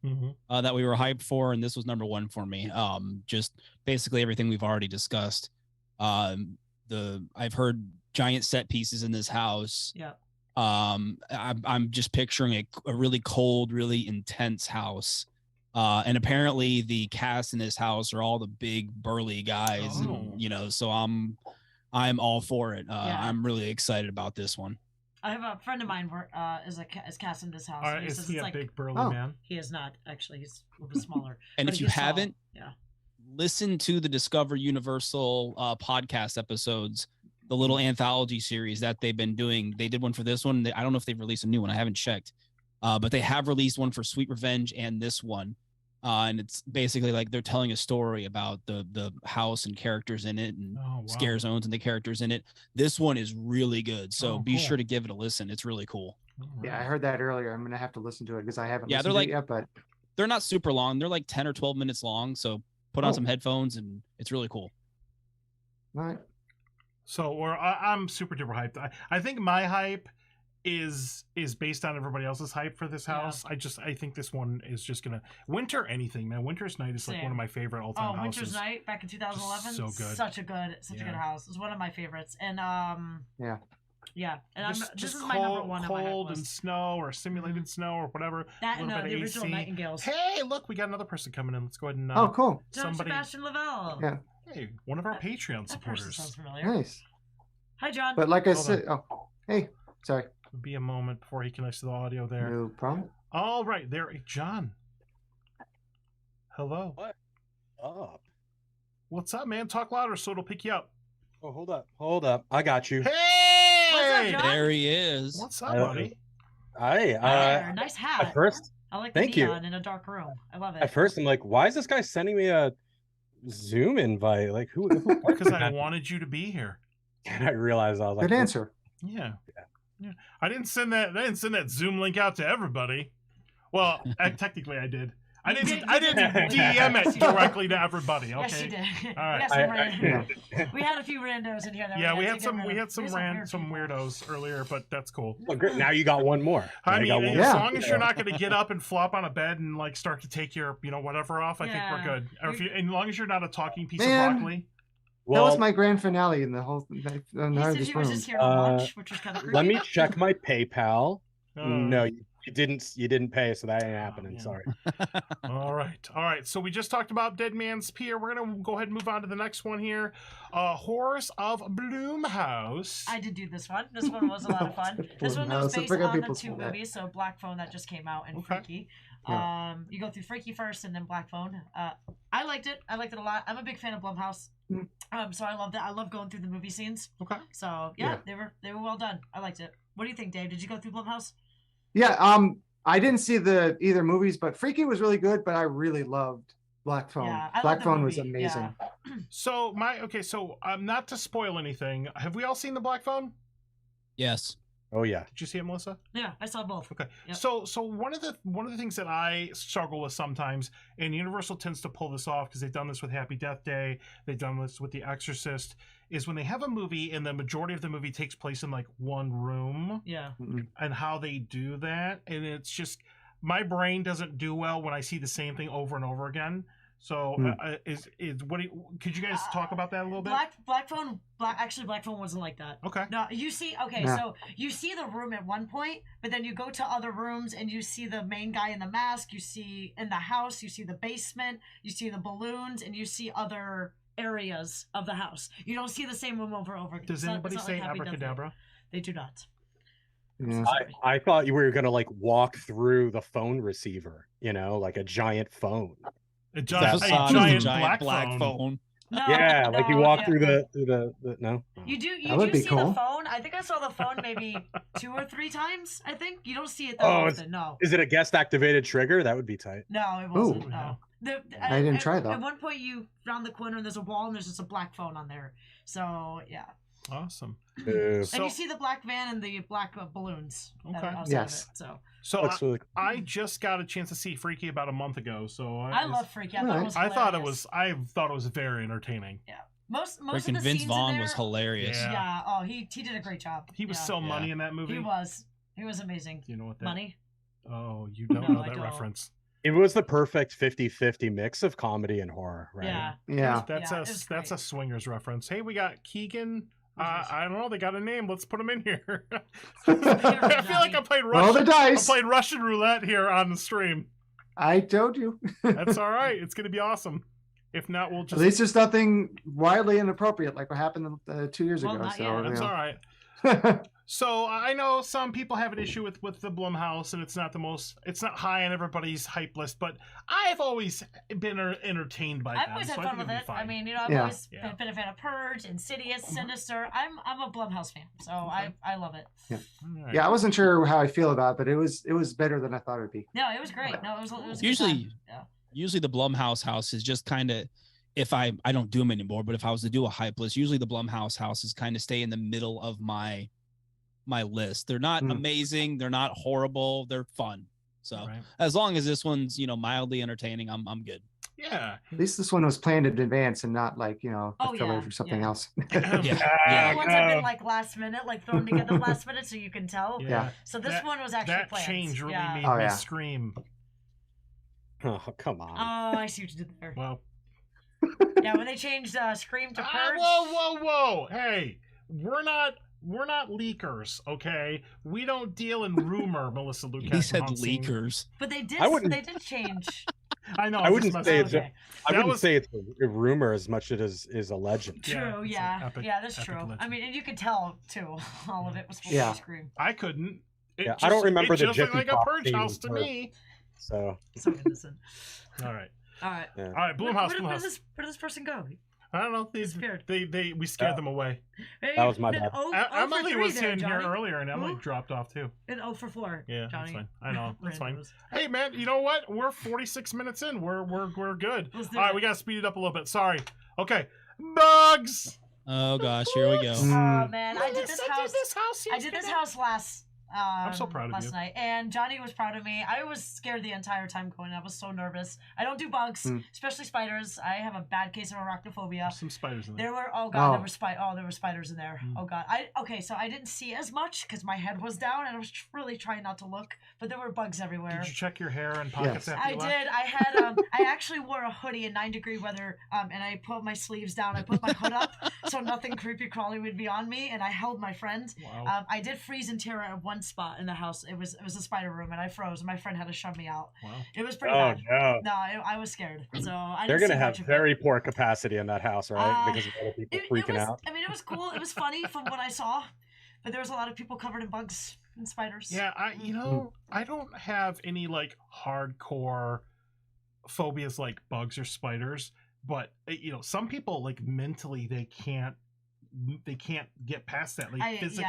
that we were hyped for, and this was number 1 for me. Just basically everything we've already discussed. I've heard giant set pieces in this house. Yeah. I'm just picturing a really cold, really intense house. And apparently the cast in this house are all the big burly guys, and so I'm all for it. I'm really excited about this one. I have a friend of mine is cast in this house. And he Is says he it's a like, big burly man? He is not actually. He's a little bit smaller. And but if you he's tall. haven't, yeah. listen to the Discover Universal podcast episodes, the little anthology series that they've been doing. They did one for this one. I don't know if they've released a new one. I haven't checked, but they have released one for Sweet Revenge and this one. And it's basically like they're telling a story about the house and characters in it and scare zones and the characters in it. This one is really good. So be sure to give it a listen. It's really cool. Yeah, I heard that earlier. I'm gonna have to listen to it because I haven't Yeah, listened they're to it yet, but they're not super long. They're like 10 or 12 minutes long. So put on some headphones and it's really cool. all right. So I'm super duper hyped. I think my hype is based on everybody else's hype for this house. I think this one is just gonna Winter anything, man. Winter's Night is like one of my favorite all-time houses. Winter's Night back in 2011. So good. Such a good house. It's one of my favorites. And yeah. And this is my number one on my hype cold list. and snow or simulated snow or whatever. That a and little bit the of original AC. Nightingales. Hey, look, we got another person coming in. Let's go ahead and Oh, cool. John Sebastian Lavelle. Yeah. Hey, one of our Patreon That person supporters. sounds familiar. Nice. Hi, John. But like I Hold said, hey, sorry. It'll be a moment before he connects to the audio there. No problem. All right, there, John. Hello. What up? What's up, man? Talk louder so it'll pick you up. Oh, hold up. I got you. Hey! What's up, John? There he is. What's up, buddy? Hi. Nice hat. At first, I like the thank you. neon in a dark room. I love it. At first, I'm like, why is this guy sending me a Zoom invite? Like, who Because I wanted you to be here. And I realized I was like, Good answer. Yeah. I didn't send that Zoom link out to everybody. Well, technically I did. I didn't DM it directly to everybody. Okay. Yes, you did. All right. We had a few randos in here. That Yeah, we had had to some get rid of. There's some weird weirdos earlier, but that's cool. Well, great. Now you got one more. I Now you mean, got as one long more. as you're not going to get up and flop on a bed and like start to take your, whatever off, I think we're good. Or as long as you're not a talking piece of broccoli. That was my grand finale in the whole He said he was just here to watch, which was kind of creepy. Let me check my PayPal. Oh. No, you You didn't pay, so that ain't happening. man. Sorry. All right. So we just talked about Dead Man's Pier. We're gonna go ahead and move on to the next one here. Horrors of Bloomhouse. I did do this one. This one was a lot of fun. This one was based on the 2 movies, so Black Phone that just came out and Freaky. Yeah. You go through Freaky first and then Black Phone. I liked it. I liked it a lot. I'm a big fan of Blumhouse. So I loved it. I love going through the movie scenes. Okay. So yeah, they were well done. I liked it. What do you think, Dave? Did you go through Blumhouse? Yeah, I didn't see either movies, but Freaky was really good, but I really loved Black Phone. Yeah, Black Phone was amazing. Yeah. So not to spoil anything, have we all seen the Black Phone? Yes. Oh yeah. Did you see it, Melissa? Yeah, I saw both. Okay. Yep. So one of the things that I struggle with sometimes, and Universal tends to pull this off because they've done this with Happy Death Day, they've done this with The Exorcist, is when they have a movie and the majority of the movie takes place in like one room. Yeah. And how they do that, and it's just my brain doesn't do well when I see the same thing over and over again. So could you guys talk about that a little bit? Black Phone wasn't like that. Okay. No, you see, so you see the room at one point, but then you go to other rooms and you see the main guy in the mask, you see in the house, you see the basement, you see the balloons, and you see other areas of the house. You don't see the same room over and over again. Does anybody say abracadabra? They do not. Yeah. I thought you were gonna like walk through the phone receiver, like a giant phone. A giant black phone. No, yeah, like you walk through the no. You do be see cool. the phone. I think I saw the phone maybe 2 or 3 times. I think you don't see it that often. No. Is it a guest activated trigger? That would be tight. No, it wasn't. Ooh, no. I didn't try that. At one point, you round the corner and there's a wall and there's just a black phone on there. So yeah. Awesome. So, And you see the black van and the black balloons. Okay. Yes. So That's really cool. I just got a chance to see Freaky about a month ago. So I love Freaky. I thought it was very entertaining. Yeah. Most of the Freaking Vince scenes Vaughn in there, was hilarious. Yeah. Oh, he did a great job. He was so money in that movie. He was amazing. Do you know what that? Money. Oh, you don't No, know I that don't. reference. It was the perfect 50-50 mix of comedy and horror, right? Yeah. Yeah. That's a swingers reference. Hey, we got Keegan. I don't know. They got a name. Let's put him in here. I feel like I played Roll the dice. Russian roulette here on the stream. I told you. That's all right. It's gonna be awesome. If not, we'll just. At least there's nothing wildly inappropriate like what happened 2 years ago. not So yet. That's all right. So I know some people have an issue with the Blumhouse, and it's not high on everybody's hype list, but I've always been entertained by that. I've always had so fun with it. Fine. I mean, I've always been a fan of Purge, Insidious, Sinister. I'm a Blumhouse fan, so I love it. Yeah. Right. Yeah, I wasn't sure how I feel about it, but it was better than I thought it'd be. No, it was great. No, it was a good Usually, time. Yeah. usually the Blumhouse house is just kind of, if I don't do them anymore, but if I was to do a hype list, usually the Blumhouse houses kind of stay in the middle of my list. They're not amazing, they're not horrible, they're fun. So as long as this one's mildly entertaining, I'm good. Yeah. At least this one was planned in advance and not like a filler for something else. The ones have been like last minute, like thrown together last minute, so you can tell. Yeah. So this one was actually that planned. change really made Oh, me yeah. scream. Oh, come on. Oh, I see what you did there. Well. Yeah, when they changed Scream to Purge. Whoa! Hey, we're not leakers, okay? We don't deal in rumor, Melissa Lucas. He said leakers. But they did. They did change. I know. I wouldn't say it's okay. a rumor as much as it is a legend. True. Yeah. That's true. Legend. I mean, and you could tell too. All of it was supposed to be Scream. I couldn't. I don't remember the just looked Jiffy like a Pop Purge scene house to for- me. So innocent. All right. All right. Yeah. All right. Blumhouse. Where did this person go? I don't know. We scared them away. Hey, That was my bad. Emily was in Johnny. here earlier, and Emily dropped off too. And 0 for 4. Yeah, Johnny. that's fine. I know. That's fine. Randos. Hey, man, you know what? We're 46 minutes in. We're good. Let's do All right, it. we gotta speed it up a little bit. Sorry. Okay. Bugs. Oh gosh, here we go. Oh man, I did this house. house last. I'm so proud of last you. night, and Johnny was proud of me. I was scared the entire time going. I was so nervous. I don't do bugs, especially spiders. I have a bad case of arachnophobia. There's some spiders in there. There were there were spiders in there. Oh god. So I didn't see as much because my head was down and I was really trying not to look, but there were bugs everywhere. Did you check your hair and pockets after I you did. left? I had I actually wore a hoodie in 9-degree weather, and I put my sleeves down. I put my hood up so nothing creepy crawly would be on me, and I held my friend. Wow. I did freeze and tear at one one spot in the house. It was a spider room, and I froze. And my friend had to shove me out. Wow. It was pretty Oh bad. no. No, I was scared. So I They're didn't gonna see have much of very it. poor capacity in that house, right? Because of all the people freaking was, out. I mean, it was cool. It was funny from what I saw, but there was a lot of people covered in bugs and spiders. Yeah, I don't have any like hardcore phobias like bugs or spiders, but some people like mentally they can't get past that. Like physically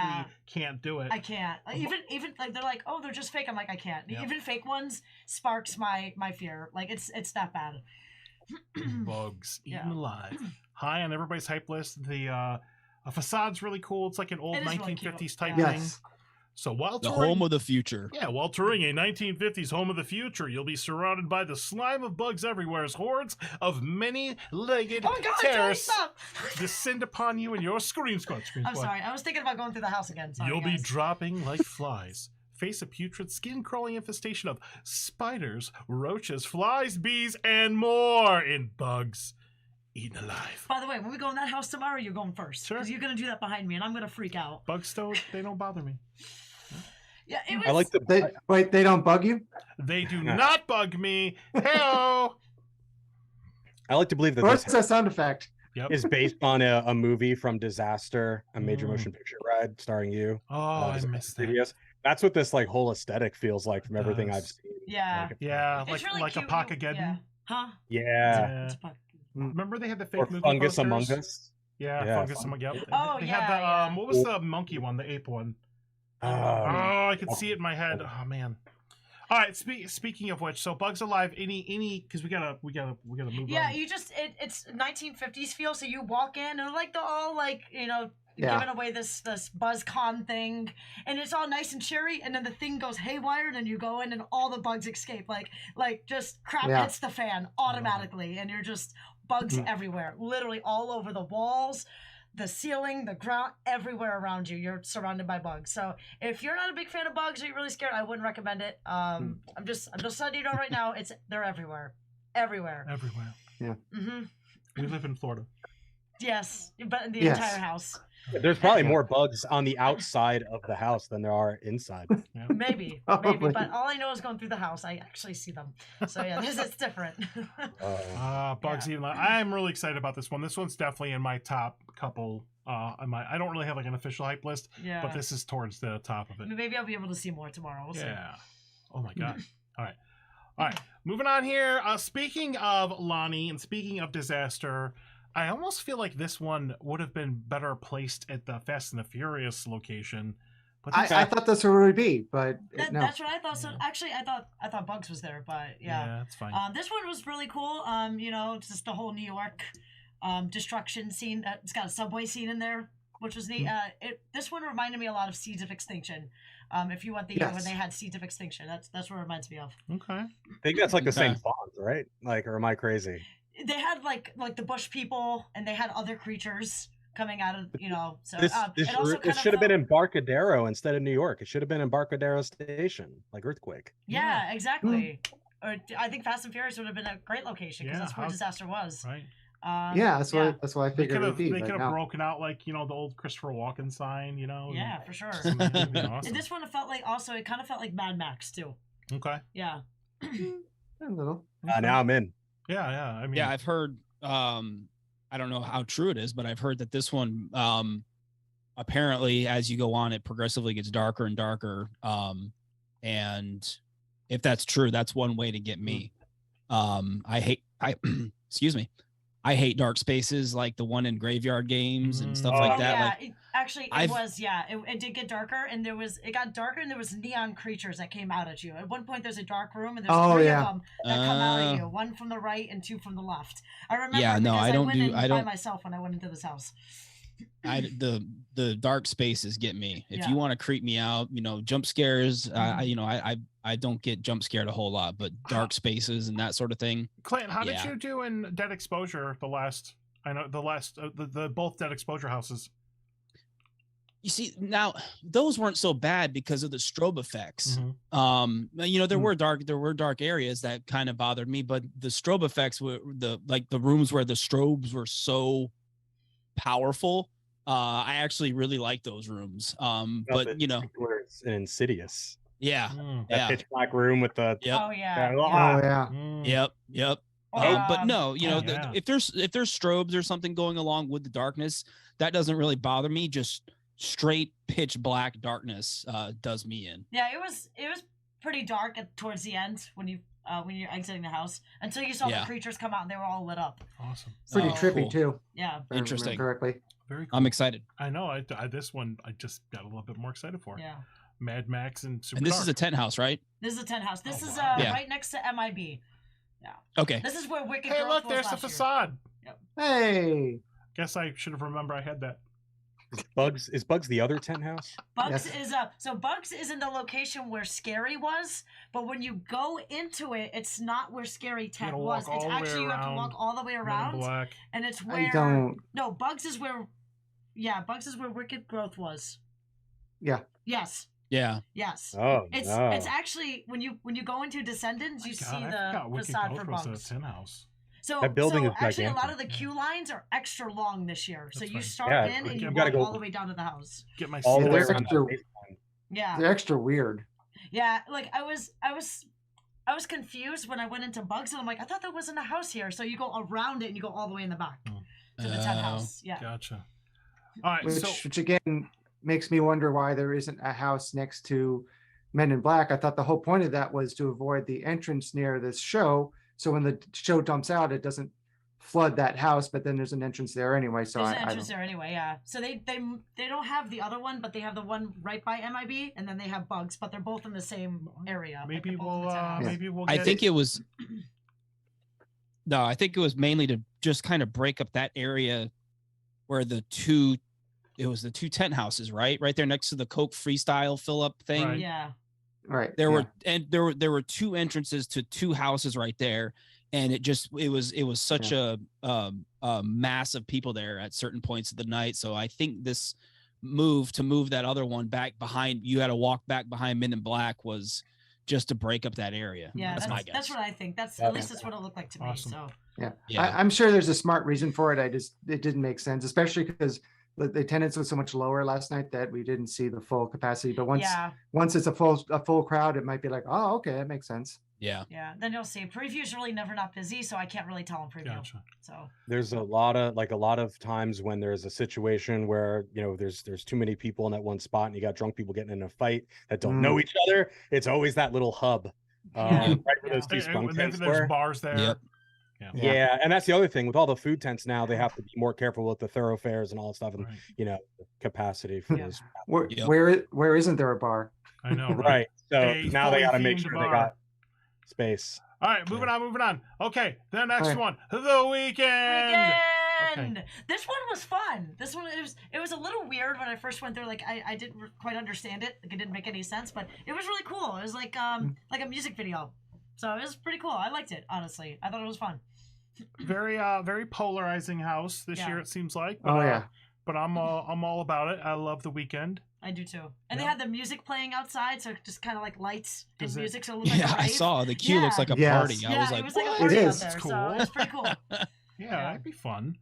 can't do it. I can't. Like, even like they're like, oh, they're just fake. I'm like, I can't. Yeah. Even fake ones sparks my fear. Like it's that bad. Bugs eaten alive. High on everybody's hype list. The facade's really cool. It's like an old It is really 1950s cute. type Yeah. thing. Yes. So while The touring, home of the future. yeah, while touring a 1950s home of the future, you'll be surrounded by the slime of bugs everywhere as hordes of many-legged Oh my God, terrorists stop! descend upon you in your scream squad. I'm sorry. I was thinking about going through the house again. Sorry, You'll be guys. dropping like flies. Face a putrid, skin-crawling infestation of spiders, roaches, flies, bees, and more in bugs eaten alive. By the way, when we go in that house tomorrow, you're going first. Sure. Because you're going to do that behind me, and I'm going to freak out. Bugs, though, they don't bother me. Yeah, it was... I like the They don't bug you? They do not bug me. Hey-o! I like to believe that What's this that sound effect? Yep. is based on a movie from Disaster, a major motion picture ride starring you. Oh, I missed that. Studios. That's what this like whole aesthetic feels like from everything I've does. seen. Yeah. Yeah, It's really like a cute. Pakageddon. Yeah. Huh? Yeah. It's a Pak- Remember they had the fake Or movie Fungus posters? Among Us. Yeah, Yeah, Fungus Among Us. Oh, They yeah, had the yeah. what was the monkey one, the ape one? Oh, Oh, I could see it in my head. Oh man. All right. Speaking of which, so Bugs Alive. Any? Because we gotta move Yeah, on. you just it's 1950s feel. So you walk in and like they're all like Yeah. giving away this BuzzCon thing, and it's all nice and cheery, and then the thing goes haywire, and then you go in and all the bugs escape. Like just crap Yeah. hits the fan automatically, and you're just bugs everywhere, literally all over the walls, the ceiling, the ground, everywhere around you. You're surrounded by bugs. So if you're not a big fan of bugs or you're really scared, I wouldn't recommend it. I'm just letting you know right now, they're everywhere. Everywhere. Yeah. Mm-hmm. We live in Florida. Yes, but in the Yes. entire house. there's probably more bugs on the outside of the house than there are inside. Maybe, Probably. but all I know is going through the house, I actually see them. So yeah, it's different. Bugs Even Alive. I'm really excited about this one. This one's definitely in my top couple. I don't really have like an official hype list, Yeah. but this is towards the top of it. Maybe I'll be able to see more tomorrow. We'll Yeah. Oh my god. All right. Moving on here. Speaking of Lonnie and speaking of disaster, I almost feel like this one would have been better placed at the Fast and the Furious location. But I thought that's where it would be, but see. no. That's what I thought. So actually, I thought Bugs was there, but yeah. it's fine. This one was really cool. Just the whole New York destruction scene. It's got a subway scene in there, which was neat. This one reminded me a lot of Seeds of Extinction. If you want the year when they had Seeds of Extinction, that's what it reminds me of. Okay. I think that's like the same Okay. font, right? Like, or am I crazy? They had like the bush people, and they had other creatures coming out of So This it also this kind should have been felt- Embarcadero instead of New York. It should have been Embarcadero Station, like Earthquake. Yeah, exactly. Or I think Fast and Furious would have been a great location because Yeah, that's where disaster was. Right. Yeah, that's why I They figured could it have would be. they but could have no. broken out like the old Christopher Walken sign, Yeah, for sure. and that'd be awesome. And this one felt like it kind of felt like Mad Max too. Okay. Yeah. A little. Now I'm in. Yeah. I mean. Yeah, I've heard. I don't know how true it is, but I've heard that this one, apparently, as you go on, it progressively gets darker and darker. And if that's true, that's one way to get me. Excuse me. I hate dark spaces like the one in Graveyard Games and stuff like that. Yeah, Like, it did get darker, and it got darker, and there was neon creatures that came out at you. At one point, there's a dark room, and there's three of them that come out at you, one from the right and two from the left. I remember. Yeah, no, because I don't went do- in I by don't- myself when I went into this house. the dark spaces get me. If Yeah. you want to creep me out, jump scares. I don't get jump scared a whole lot, but dark spaces and that sort of thing. Clinton, how did Yeah. you do in Dead Exposure? The both Dead Exposure houses. You see, now those weren't so bad because of the strobe effects. Mm-hmm. There were dark areas that kind of bothered me, but the strobe effects were the rooms where the strobes were so powerful. I actually really like those rooms. But was in Insidious. Yeah. Mm. That pitch black room with the. Yep. Oh yeah. Oh yeah. yeah. Mm. Yep. Or, But no, you know, yeah. if there's strobes or something going along with the darkness, that doesn't really bother me. Just straight pitch black darkness does me in. Yeah, it was pretty dark towards the end when you're exiting the house until you saw the creatures come out and they were all lit up. Awesome. Pretty Oh, trippy cool. too. Yeah. if I remember Interesting. Correctly. Very cool. I'm excited. I know. I this one I just got a little bit more excited for. Yeah. Mad Max and Super And this Dark. is a tent house, right? This is a tent house. This Oh, is wow. Yeah. right next to MIB. Okay. This is where Wicked Hey, Growth look, was there's the last year. facade. Hey. Guess I should have remembered I had that. Is Bugs the other tent house? Bugs Yes. is so Bugs is in the location where Scary was, but when you go into it, it's not where Scary tent gotta was. walk It's all the way actually you have to around. walk all the way Men in around, Black. and it's I where don't. no Bugs is where, yeah, Bugs is where Wicked Growth was. Yeah. Yes. Yeah. Yes. Oh It's no. it's actually when you go into Descendants, you God, see I the forgot Wicked facade Growth for was a Bugs. tin house. So, That building so is actually a lot gigantic. of the queue lines are extra long this year. So That's you fine. start Yeah, in and you you gotta walk go- all the way down to the house. Get my all the seat way They're around. extra- that baseline. Yeah. They're extra weird. Yeah, like I was confused when I went into Bugs and I'm like, I thought there wasn't a house here. So you go around it and you go all the way in the back to the tent Oh. house. Yeah. Gotcha. All right, Which again makes me wonder why there isn't a house next to Men in Black. I thought the whole point of that was to avoid the entrance near this show. So when the show dumps out, it doesn't flood that house, but then there's an entrance there anyway. So There's an I entrance don't, there anyway, yeah. So they don't have the other one, but they have the one right by MIB, and then they have Bugs, but they're both in the same area. like maybe they're both in the tent house. maybe we'll. I Get think it was mainly to just kind of break up that area where the two tent houses, right there next to the Coke freestyle fill up thing. Right. Yeah. right. There yeah. were two entrances to two houses right there, and it was such a mass of people there at certain points of the night. So I think this move that other one back behind, you had to walk back behind Men in Black, was just to break up that area. Yeah, that's my guess. that's what I think. That's Yeah. at least that's what it looked like to Awesome. me. So Yeah. I'm sure there's a smart reason for it. It didn't make sense, especially because the attendance was so much lower last night that we didn't see the full capacity. But once it's a full crowd, it might be like, oh, okay, that makes sense. Yeah. Then you'll see. Preview's really never not busy, so I can't really tell in preview. Gotcha. So There's a lot of times when there's a situation where there's too many people in that one spot and you got drunk people getting in a fight that don't know each other. It's always that little hub, Yeah. right where those two And spunk tents there's were. bars there. Yep. Yeah, and that's the other thing with all the food tents now. They have to be more careful with the thoroughfares and all that stuff, and Right. capacity for Yeah. those. Where isn't there a bar? I know, right? Right. So A now they fully got to make themed sure bar. they got space. All right, moving on. Okay, the next All right. one, The Weekend. Weekend. This one was fun. This one it was a little weird when I first went there. Like I didn't quite understand it. Like it didn't make any sense, but it was really cool. It was like a music video, so it was pretty cool. I liked it, honestly. I thought it was fun. Very polarizing house this Yeah. year. It seems like. Oh yeah. But I'm all about it. I love The Weekend. I do too. And they Yeah. had the music playing outside, so just kind of like lights and Does it- music. So it looked like Yeah, a I rave. saw the queue looks like a Yes. party. I Yeah, was like, it was like a what? party It out is. there, It's so cool. it was pretty cool. Yeah, Yeah. that'd be fun.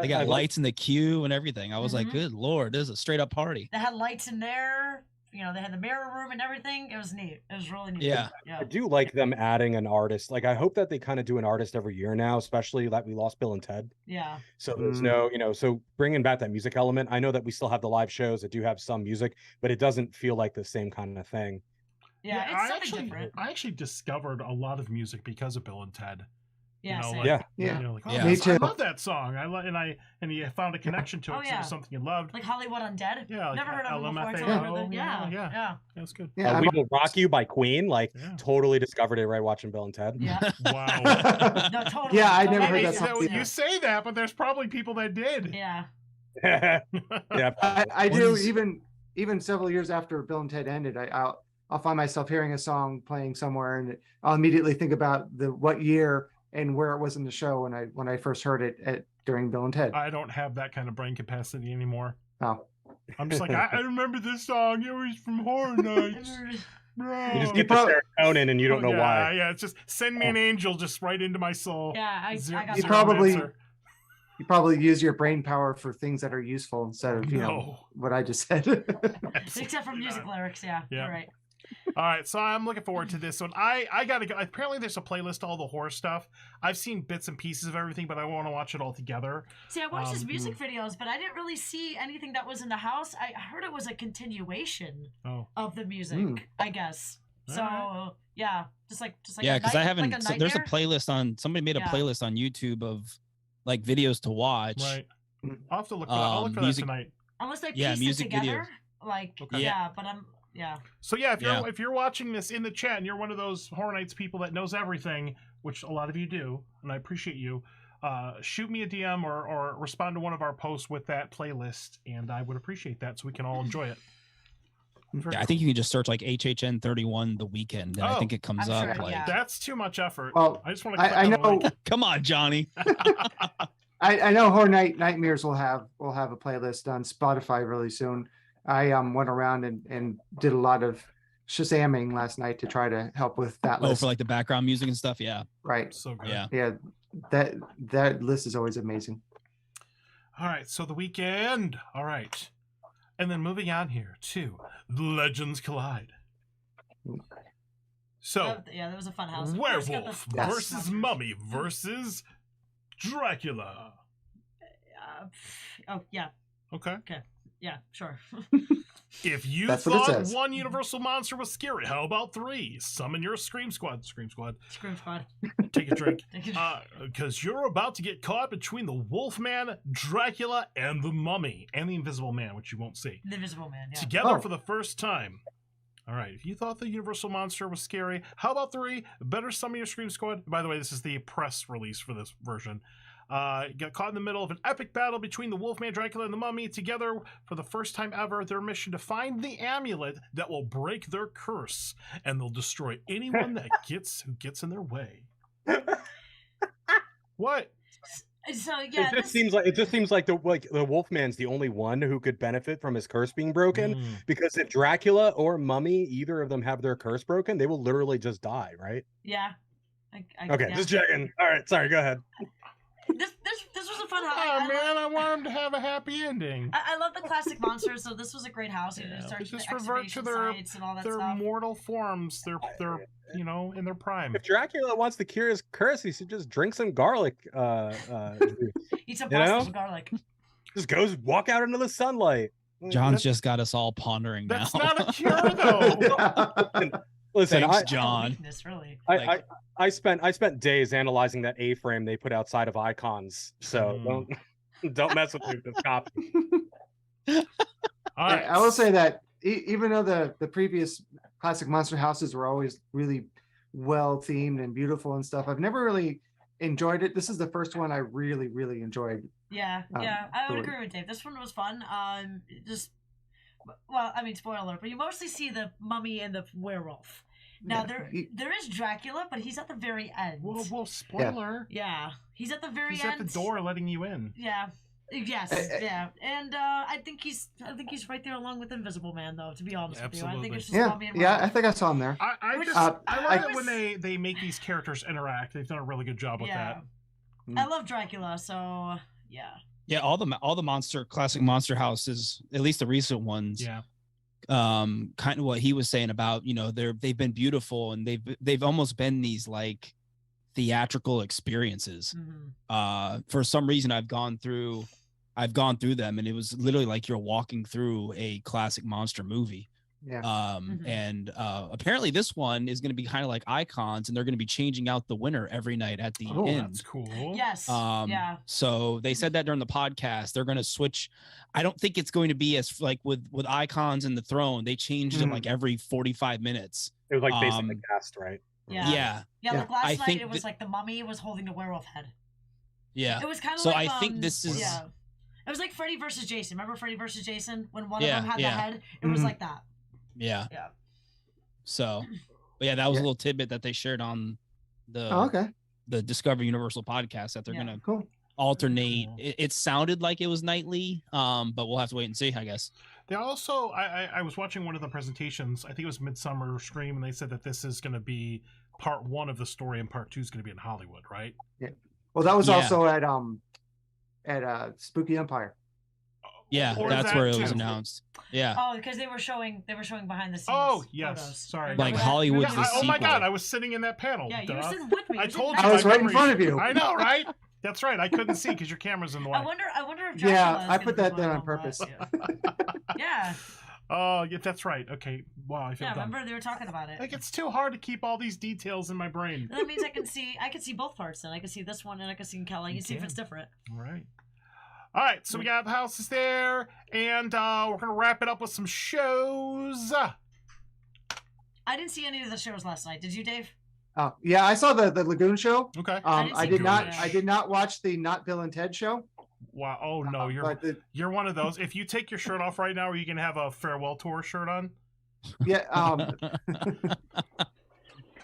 They got I like- lights in the queue and everything. I was like, Mhm. good Lord, this is a straight up party. They had lights in there. They had the mirror room and everything. It was neat. It was really neat. Yeah. Yeah. I do like them adding an artist. Like I hope that they kind of do an artist every year now, especially that we lost Bill and Ted. Yeah. So there's no, so bringing back that music element. I know that we still have the live shows that do have some music, but it doesn't feel like the same kind of thing. Yeah, it's something different. I actually discovered a lot of music because of Bill and Ted. Yeah, same. Yeah. Yeah. Like, oh, Yeah. Me I too. love that song. And you found a connection to it. Oh, 'cause it yeah. was something you loved. Like Hollywood Undead. Yeah, like Never heard of them before. LMFAO, Until I heard the, yeah. yeah. That's good. Yeah. We Will Rock You by Queen, like Yeah. totally discovered it right watching Bill and Ted. Yeah. Wow. No, totally. Yeah, I Totally. never heard Hey, that so song. you say that, but there's probably people that did. Yeah. Yeah. I What do is- even several years after Bill and Ted ended, I'll find myself hearing a song playing somewhere, and I'll immediately think about what year and where it was in the show when I first heard it during Bill and Ted. I don't have that kind of brain capacity anymore. Oh, I'm just like, I remember this song. It was from Horror Nights. Bro. You just get the serotonin and you don't know yeah, why. Yeah, it's just send me an angel just right into my soul. Yeah, I got You that. probably- answer. you probably use your brain power for things that are useful instead of what I just said. Except for music lyrics, yeah. You're right. All right, so I'm looking forward to this one. I gotta go. Apparently, there's a playlist of all the horror stuff. I've seen bits and pieces of everything, but I want to watch it all together. See, I watched his music videos, but I didn't really see anything that was in the house. I heard it was a continuation of the music, I guess. So yeah, just like yeah, because I haven't. like so there's a playlist on. Somebody made a playlist on YouTube of like videos to watch. Right. I'll have to look for that. I'll look for that tonight. Unless they piece it together, like but I'm. Yeah. So if you're watching this in the chat and you're one of those Horror Nights people that knows everything, which a lot of you do, and I appreciate you, shoot me a DM or respond to one of our posts with that playlist, and I would appreciate that so we can all enjoy it. Yeah, I think you can just search like HHN 31 the weekend, and I think it comes up. Sure, like that's too much effort. Well, I just want to. I know. Come on, Johnny. I know Horror Nightmares will have a playlist on Spotify really soon. I went around and did a lot of Shazamming last night to try to help with that list. For like the background music and stuff. Yeah. Right. So good. Yeah. That list is always amazing. All right. So the weekend. All right. And then moving on here to Legends Collide. So that was a fun house. Werewolf versus Mummy versus Dracula. Yeah. Okay. Yeah, sure. If you thought one Universal monster was scary, how about 3? Summon your Scream Squad. Scream Squad. Take a drink. Because you're about to get caught between the Wolfman, Dracula, and the Mummy. And the Invisible Man, which you won't see. The Invisible Man, yeah. Together for the first time. All right, if you thought the Universal monster was scary, how about 3? Better summon your Scream Squad. By the way, this is the press release for this version. Got caught in the middle of an epic battle between the Wolfman, Dracula, and the Mummy. Together, for the first time ever, their mission to find the amulet that will break their curse, and they'll destroy anyone who gets in their way. What? So yeah, it just seems like the Wolfman's the only one who could benefit from his curse being broken. Because if Dracula or Mummy, either of them have their curse broken, they will literally just die, right? Yeah. Okay, just checking. All right, sorry, go ahead. This was a fun house. I want him to have a happy ending. I love the classic monsters, so this was a great house. Just revert to their mortal forms. They're in their prime. If Dracula wants to cure his curse, he should just drink some garlic. Eat some pasta, some garlic. Just goes walk out into the sunlight. John's just got us all pondering now. That's not a cure, though. Listen, thanks, John. Weakness, really. I spent days analyzing that A-frame they put outside of Icons. So don't mess with me with this copy. All right. I will say that even though the previous classic monster houses were always really well themed and beautiful and stuff, I've never really enjoyed it. This is the first one I really, really enjoyed. Yeah, I would agree with Dave. This one was fun. Spoiler, but you mostly see the Mummy and the werewolf. Now there is Dracula, but he's at the very end. Well, spoiler. Yeah, he's at the very end. He's at the door letting you in. Yeah. Yes. Yeah. And I think he's right there along with Invisible Man, though. To be honest with you, I think it's just Mummy and I think I saw him there. I like when they make these characters interact. They've done a really good job with that. I love Dracula, so yeah. Yeah, all the classic monster houses, at least the recent ones. Yeah. Kind of what he was saying about, they've been beautiful and they've almost been these like theatrical experiences. For some reason I've gone through them and it was literally like you're walking through a classic monster movie. Yeah. And apparently this one is going to be kind of like Icons, and they're going to be changing out the winner every night at the end. That's cool. Yes. So they said that during the podcast. They're going to switch. I don't think it's going to be as like with Icons and the Throne. They changed them like every 45 minutes. It was like basically the cast, right? Yeah. Like last night, it was like the Mummy was holding the werewolf head. Yeah. It was kind of so like. I think this is. Yeah. It was like Freddy versus Jason. Remember Freddy versus Jason when one of them had the head? It was like that. Yeah. Yeah. So, but that was a little tidbit that they shared on the Discover Universal podcast that they're gonna alternate. It sounded like it was nightly, but we'll have to wait and see, I guess. They also, I was watching one of the presentations. I think it was Midsummer Scream, and they said that this is going to be part 1 of the story, and part 2 is going to be in Hollywood, right? Yeah. Well, that was also at at Spooky Empire. Yeah, Or that's that where it too. was announced. Yeah. Oh, because they were showing behind the scenes. Oh, yes. photos. Sorry. Remember Like that? Hollywood, Remember the that? Oh my sequel. God, I was sitting in that panel. Yeah, you were duh. sitting with me. I You told didn't you. I was my right in memory- front of you. I know, right? That's right. I couldn't see because your camera's in the way. I wonder if Dracula Yeah, is I gonna put be that going there on on purpose. Yeah, Oh, yeah, that's right. Okay. Wow, I feel yeah. dumb. Remember they were talking about it. Like it's too hard to keep all these details in my brain. That means I can see both parts. Then I can see this one and I can see Kelly. You can see if it's different. All right. All right, so we got the houses there, and we're gonna wrap it up with some shows. I didn't see any of the shows last night. Did you, Dave? Oh yeah, I saw the Lagoon show. Okay. didn't I see did not. Ghoulish. I did not watch the Not Bill and Ted show. Wow. Oh no, But you're one of those. If you take your shirt off right now, are you gonna have a farewell tour shirt on? yeah,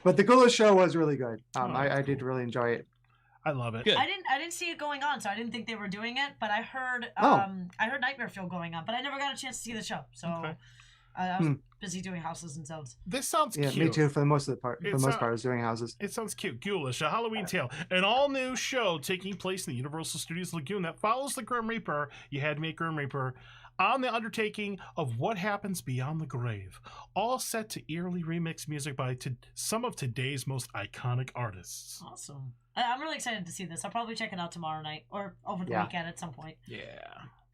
but the Ghoulish show was really good. Oh, that's I did cool. really enjoy it. I love it. Good. I didn't see it going on, so I didn't think they were doing it. But I heard Oh. I heard Nightmare Fuel going on, but I never got a chance to see the show. So Okay. I was busy doing houses and zones. This sounds Yeah, cute. me too. For the most of the part, for the It's, most part, I was doing houses. It sounds cute. Ghoulish, a Halloween Tale, an all-new show taking place in the Universal Studios Lagoon that follows the Grim Reaper. You had to make Grim Reaper on the undertaking of what happens beyond the grave. All set to eerily remixed music by some of today's most iconic artists. Awesome. I'm really excited to see this. I'll probably check it out tomorrow night or over the Yeah. weekend at some point. Yeah.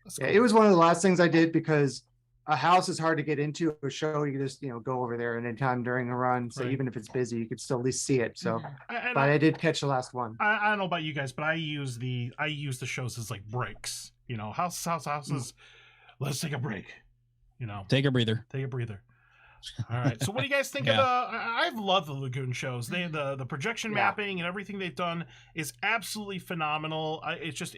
That's Yeah, cool. it was one of the last things I did because a house is hard to get into. A show, you can just go over there anytime during a run. So Right. even if it's busy, you could still at least see it. So, Mhm. And but I did catch the last one. I don't know about you guys, but I use the shows as like breaks. Houses. Let's take a break. Take a breather. Take a breather. All right. So what do you guys think of Yeah. I've loved the Lagoon shows. The projection Yeah. mapping and everything they've done is absolutely phenomenal. It just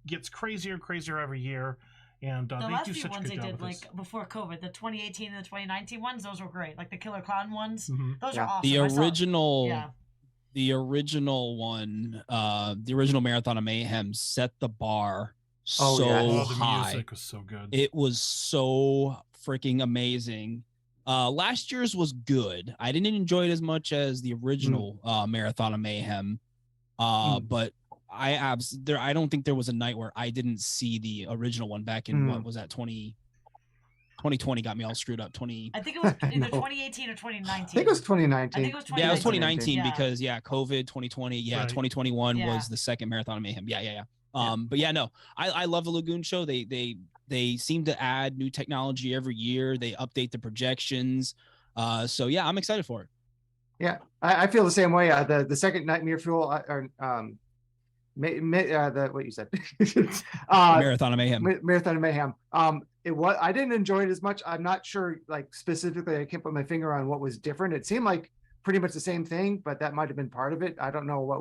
gets crazier and crazier every year. And The they last do few such a ones good they job did, with this. like before COVID, the 2018 and the 2019 ones, those were great. Like the Killer Clown ones, Mhm. those Yeah. are awesome. The I saw- original, yeah. the original one, the original Marathon of Mayhem set the bar Oh, so yeah. Oh, the high. music was so good. It was so freaking amazing. Last year's was good. I didn't enjoy it as much as the original Marathon of Mayhem. But I don't think there was a night where I didn't see the original one back in what was that 2020 got me all screwed up. I think it was either know. 2018 or 2019. I think it was 2019. I think it was Yeah, it was 2019. 2019 Yeah. because COVID, 2020, Right. 2021 Yeah. was the second Marathon of Mayhem. Yeah. But yeah, no, I love the Lagoon show. They seem to add new technology every year. They update the projections. So yeah, I'm excited for it. Yeah, I feel the same way. The second Nightmare Fuel, what you said, Marathon of Mayhem. Marathon of Mayhem. I didn't enjoy it as much. I'm not sure, like specifically, I can't put my finger on what was different. It seemed like pretty much the same thing, but that might have been part of it. I don't know why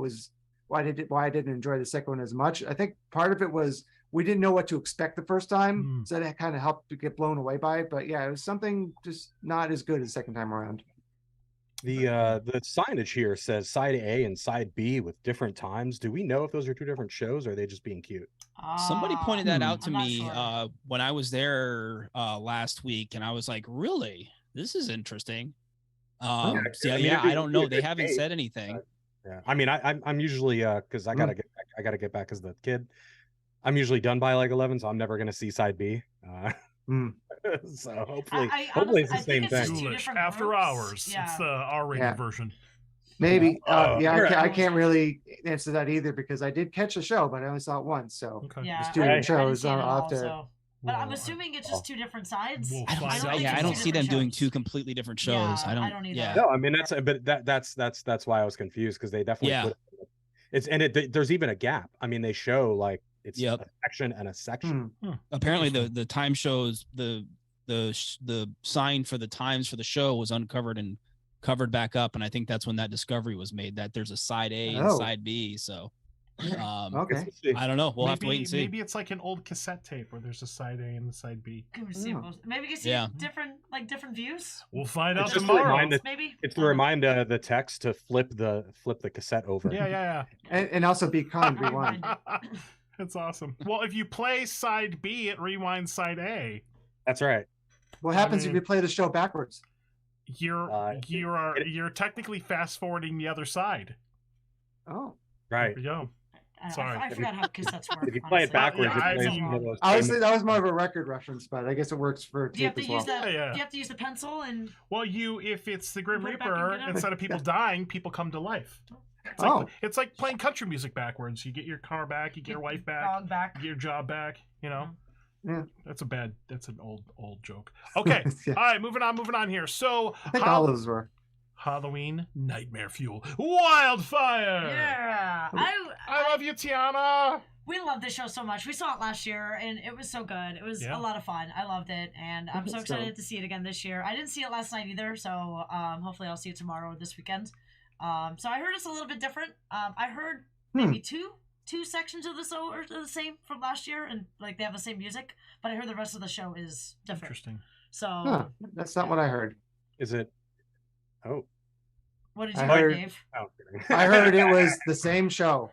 I didn't enjoy the second one as much. I think part of it was we didn't know what to expect the first time, so that kind of helped to get blown away by it. But yeah, it was something just not as good as the second time around. The signage here says side A and side B with different times. Do we know if those are two different shows, or are they just being cute? Somebody pointed that out to I'm not me sure. when I was there last week, and I was like, "Really? This is interesting." I mean, I don't know. They good haven't taste, said anything. Yeah, I mean, I'm usually because I gotta get back as the kid. I'm usually done by like 11, so I'm never gonna see side B. So hopefully it's the I same think it's just thing. two Ghoulish different After groups. Hours. Yeah. It's the R-rated Yeah. version. Maybe. Oh, Yeah, right. I can't really answer that either because I did catch the show, but I only saw it once. So Okay. Yeah, There's two I different didn't shows. see it at I'll have all, to- so- But I'm Well, assuming it's just two different sides. We'll I don't, find see, out yeah, I tomorrow. don't see them doing shows. two completely different shows. Yeah, I don't. I don't either. Yeah. No, I mean that's why I was confused because they definitely Yeah. there's even a gap. I mean, they show like it's Yep. a section and a section. Apparently, the time shows the sign for the times for the show was uncovered and covered back up, and I think that's when that discovery was made that there's a side A and Oh. side B. So, Okay. I don't know. We'll have to wait and see. Maybe it's like an old cassette tape where there's a side A and a side B. Can we see Oh. both? Maybe we can see Yeah. different views. We'll find out It's just to tomorrow. remind us- Maybe It's to remind the text to flip the cassette over. Yeah. And also be kind, rewind. That's awesome. Well, if you play side B, it rewinds side A. That's right. What happens mean- if you play the show backwards? You're technically fast forwarding the other side. Oh, Right. There you go. Sorry. I forgot how cassettes work. If you play it honestly. backwards, Yeah, it plays I mean, one of those Honestly, famous- that was more of a record reference, but I guess it works for Do you have tape to as use well. the? Yeah. Do you have to use the pencil and? Well, if it's the Grim Put it back and Reaper, get out. instead of people dying, people come to life. It's like playing country music backwards. You get your car back, you get your wife back, Dog back. you get your job back. You know, Yeah. that's an old joke. Okay, Yeah. all right, moving on here. So I think all those were. Halloween Nightmare Fuel Wildfire. Yeah, I love you, Tiana. we love this show so much. We saw it last year, and it was so good. It was Yeah. a lot of fun. I loved it, and I'm so So- excited to see it again this year. I didn't see it last night either, so hopefully I'll see it tomorrow or this weekend. So I heard it's a little bit different. I heard maybe two sections of the show are the same from last year, and like they have the same music, but I heard the rest of the show is different. Interesting. So Huh, that's not what I heard. Is it? Oh, what did you I hear, heard- Dave? oh, kidding. I heard it was the same show.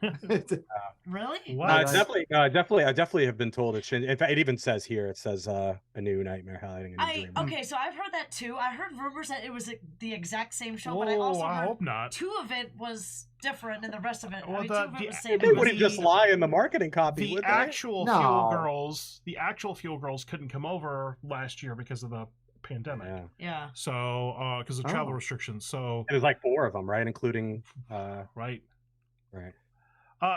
Really? What? No, it's definitely, I definitely have been told it should. In fact, it even says here, it says a new nightmare highlighting a new dream. Okay, so I've heard that too. I heard rumors that it was the exact same show, but I Oh, also I heard hope not. two of it was different, and the rest of it, Well, two the- of it the- was the same. They wouldn't just lie in the marketing copy, The would they? actual No. Fuel Girls couldn't come over last year because of the pandemic. Yeah. Yeah. So, because of travel Oh. restrictions. So, It was like 4 of them, right? Including, right. right.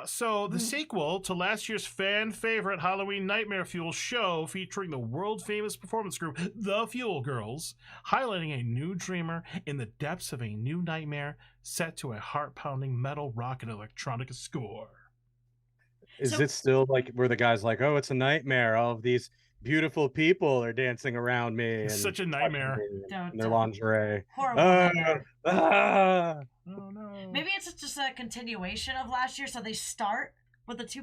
So the sequel to last year's fan favorite Halloween Nightmare Fuel show, featuring the world famous performance group The Fuel Girls, highlighting a new dreamer in the depths of a new nightmare, set to a heart pounding metal, rock, and electronic score. Is So- it still like where the guy's like, oh, it's a nightmare. All of these beautiful people are dancing around me. It's and such a touching nightmare. me Don't- in their don't. lingerie. Horrible. Ah, nightmare. ah. Oh no. Maybe it's just a continuation of last year, so they start with the two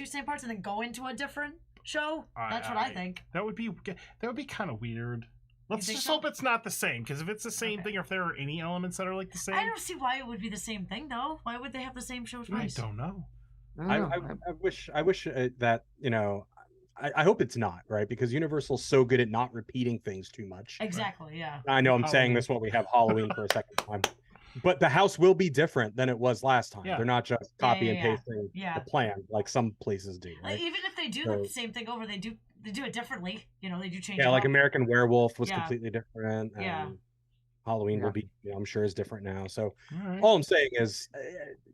same parts, and then go into a different show. That's what I think. That would be kind of weird. Let's think just so? hope it's not the same, because if it's the same Okay. thing, or if there are any elements that are like the same, I don't see why it would be the same thing, though. Why would they have the same show I twice? don't know. I don't know. I wish that, you know, I hope it's not, right? Because Universal's so good at not repeating things too much. Exactly. Yeah. I know I'm saying Halloween. this when we have Halloween for a second time. But the house will be different than it was last time. Yeah. They're not just copy and yeah. pasting Yeah. the plan like some places do, right? Even if they do So- the same thing over, they do it differently. You know, they do change. Yeah, it like up. American Werewolf was Yeah. completely different. Yeah. Halloween Yeah. will be, you know, I'm sure, is different now. So All right. all I'm saying is,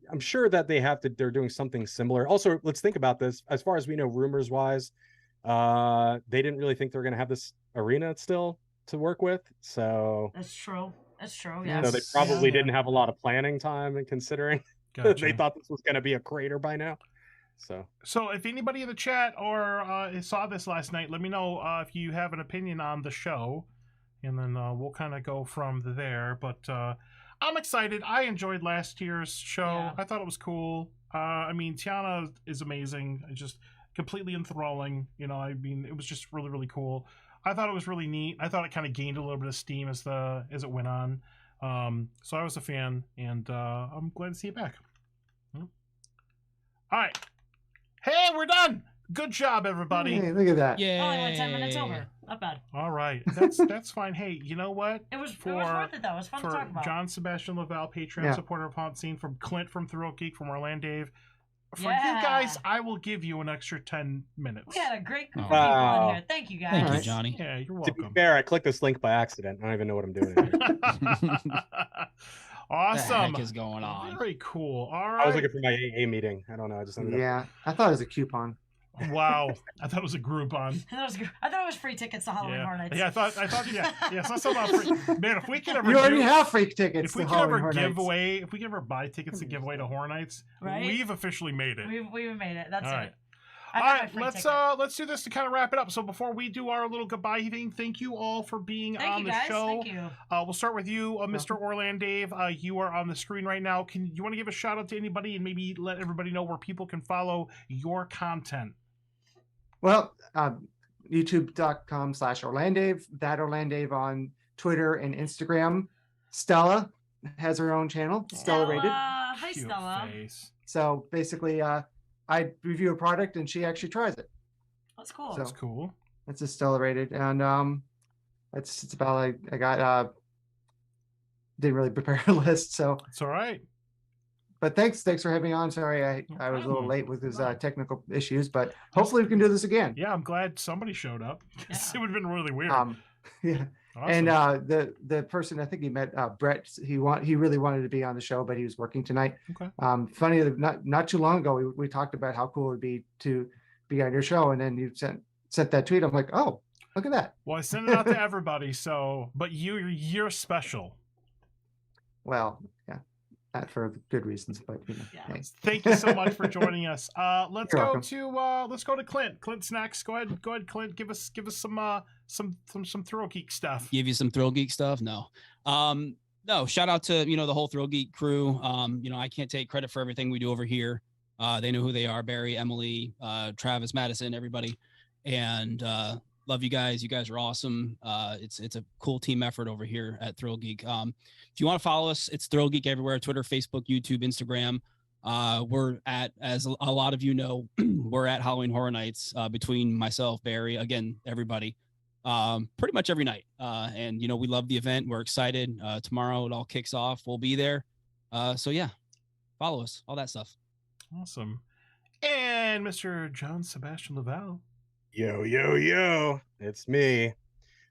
I'm sure that they're doing something similar. Also, let's think about this. As far as we know, rumors wise, they didn't really think they were going to have this arena still to work with. So, That's true. That's true. Yeah. Yeah. so they probably Yeah. didn't have a lot of planning time and considering Gotcha. they thought this was going to be a crater by now. So if anybody in the chat or saw this last night, let me know if you have an opinion on the show, and then we'll kind of go from there. But I'm excited. I enjoyed last year's show. Yeah. I thought it was cool. I mean, Tiana is amazing. It's just completely enthralling. You know, I mean, it was just really, really cool. I thought it was really neat. I thought it kind of gained a little bit of steam as it went on. So I was a fan, and I'm glad to see it back. All right. Hey, we're done. Good job, everybody. Hey, look at that. Yeah. Only went 10 minutes over. Not bad. All right, that's fine. Hey, you know what? It was For- worth it though. It was fun to For talk about. John Sebastian Laval, Patreon Yeah. supporter of HauntScene, from Clint from Throat Geek, from Orlando Dave. For Yeah. you guys, I will give you an extra 10 minutes. We had a great group of Wow. people in here. Thank you guys. Thank you, Alright. Johnny. Yeah, you're to be welcome. fair, I clicked this link by accident. I don't even know what I'm doing here. What Awesome. the heck is going on? Very cool. All I was right. looking for my AA meeting. I don't know. I just ended up. Yeah, I thought it was a coupon. Wow. I thought it was a Groupon. That was good. I thought it was free tickets to Halloween Yeah. Hornets. Yeah, I thought, yeah. It's not so about free. Man, if we could ever You already do- have free tickets. if we to could Halloween ever Horror give Nights. away, if we could ever buy tickets to give away to Horror Nights, Right? we've officially made it. We've made it. That's All it. right. I All got my right, free let's ticket. let's do this to kind of wrap it up. So before we do our little goodbye thing, thank you all for being Thank on you the guys. show. Thank you. We'll start with you, Mr. Orlando Dave. You are on the screen right now. Can you want to give a shout out to anybody and maybe let everybody know where people can follow your content? Well, youtube.com/Orlandave, that Orlandave on Twitter and Instagram. Stella has her own channel, Stella Rated. Hi, Cute Stella. face. So basically, I review a product and she actually tries it. That's cool. So- That's cool. It's a Stella Rated, and it's about I got didn't really prepare a list, so It's all right. but thanks for having me on. Sorry, I was a little problem. late with his technical issues, but hopefully we can do this again. Yeah, I'm glad somebody showed up. Yeah. It would have been really weird. Yeah. Awesome. And the person I think he met, Brett, he really wanted to be on the show, but he was working tonight. Okay. Funny, not too long ago, we talked about how cool it would be to be on your show, and then you sent that tweet. I'm like, oh, look at that. Well, I sent it out to everybody, but you're special. Well, yeah, not for good reasons, but you know. Yeah. Hey. Thank you so much for joining us. Let's You're go to Clint. Clint Snacks. Go ahead, Clint. Give us some Thrill Geek stuff. Give you some Thrill Geek stuff? No. No, shout out to, the whole Thrill Geek crew. I can't take credit for everything we do over here. They know who they are. Barry, Emily, Travis, Madison, everybody. And love you guys. You guys are awesome. It's a cool team effort over here at Thrill Geek. If you want to follow us, it's Thrill Geek everywhere: Twitter, Facebook, YouTube, Instagram. We're at, as a lot of you know, we're at Halloween Horror Nights between myself, Barry, again, everybody, pretty much every night. And we love the event. We're excited. Tomorrow it all kicks off. We'll be there. So yeah, follow us, all that stuff. Awesome. And Mr. John Sebastian Laval. Yo, it's me.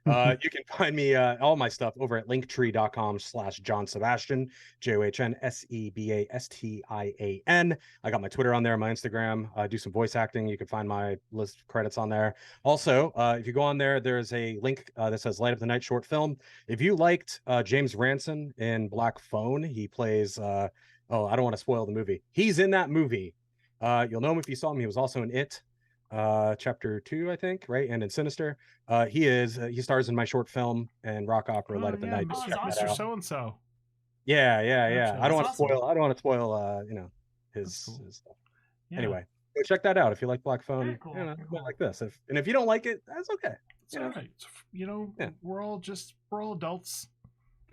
You can find me all my stuff over at linktree.com/John Sebastian, JohnSebastian. I got my Twitter on there, my Instagram. I do some voice acting. You can find my list of credits on there. Also, if you go on there, there's a link that says Light Up the Night short film. If you liked James Ranson in Black Phone, he plays I don't want to spoil the movie. He's in that movie. You'll know him if you saw him. He was also in It. Chapter 2, I think, right? And in Sinister. He stars in my short film and rock opera Light Up the Night. Mr. So-and-so. Yeah. I don't want to awesome. spoil his stuff. Yeah. Anyway, go check that out if you like Black Phone. Very cool. Very cool. Like this. If you don't like it, that's okay. It's all right. Yeah. We're all adults.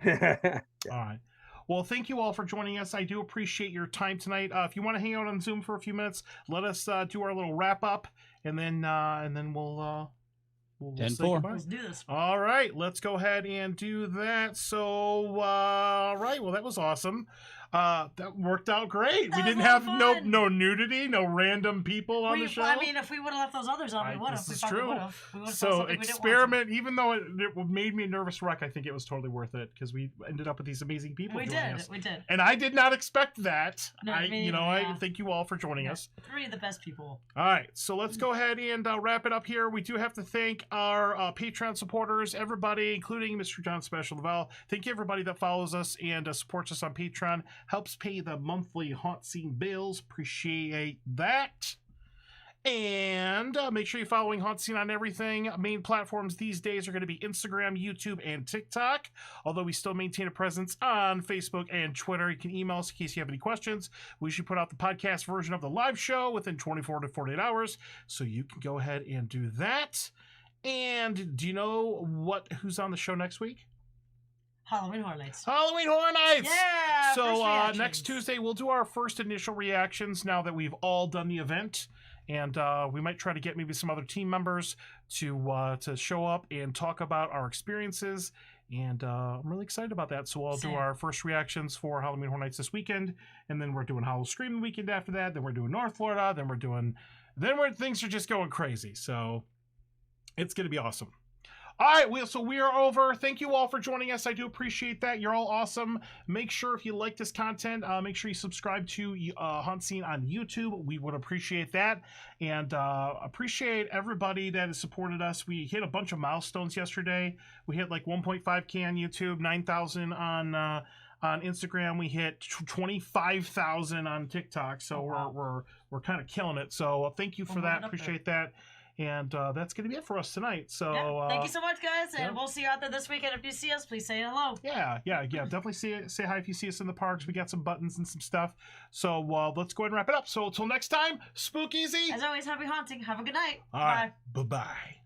Yeah. All right. Well, thank you all for joining us. I do appreciate your time tonight. If you want to hang out on Zoom for a few minutes, let us do our little wrap up, and then we'll say goodbye. Let's do this. All right, let's go ahead and do that. So, right, well, that was awesome. That worked out great. We didn't have no nudity, no random people on the show. I mean, if we would have left those others on, we would have. This is true. So experiment, even though it made me a nervous wreck, I think it was totally worth it because we ended up with these amazing people. We did. And I did not expect that. No, I thank you all for joining us. 3 of the best people. All right, so let's go ahead and wrap it up here. We do have to thank our Patreon supporters, everybody, including Mr. John Special Laval. Thank you, everybody that follows us and supports us on Patreon. Helps pay the monthly HauntScene bills. Appreciate that. And make sure you're following HauntScene on everything. Main platforms these days are going to be Instagram, YouTube, and TikTok. Although we still maintain a presence on Facebook and Twitter. You can email us in case you have any questions. We should put out the podcast version of the live show within 24 to 48 hours. So you can go ahead and do that. And do you know who's on the show next week? Halloween Horror Nights. Halloween Horror Nights! Yeah! So next Tuesday, we'll do our first initial reactions now that we've all done the event. And we might try to get maybe some other team members to show up and talk about our experiences. And I'm really excited about that. So we'll do our first reactions for Halloween Horror Nights this weekend. And then we're doing Halloween Scream the weekend after that. Then we're doing North Florida. Then things are just going crazy. So it's going to be awesome. All right, we are over. Thank you all for joining us. I do appreciate that. You're all awesome. Make sure if you like this content, make sure you subscribe to HauntScene on YouTube. We would appreciate that. And appreciate everybody that has supported us. We hit a bunch of milestones yesterday. We hit like 1.5K on YouTube, 9,000 on Instagram. We hit 25,000 on TikTok. So we're kind of killing it. So thank you for that. Appreciate that. And that's going to be it for us tonight. So thank you so much, guys. And we'll see you out there this weekend. If you see us, please say hello. Yeah. Definitely say hi if you see us in the parks. We got some buttons and some stuff. So let's go ahead and wrap it up. So until next time, spook easy. As always, happy haunting. Have a good night. All right. Bye-bye.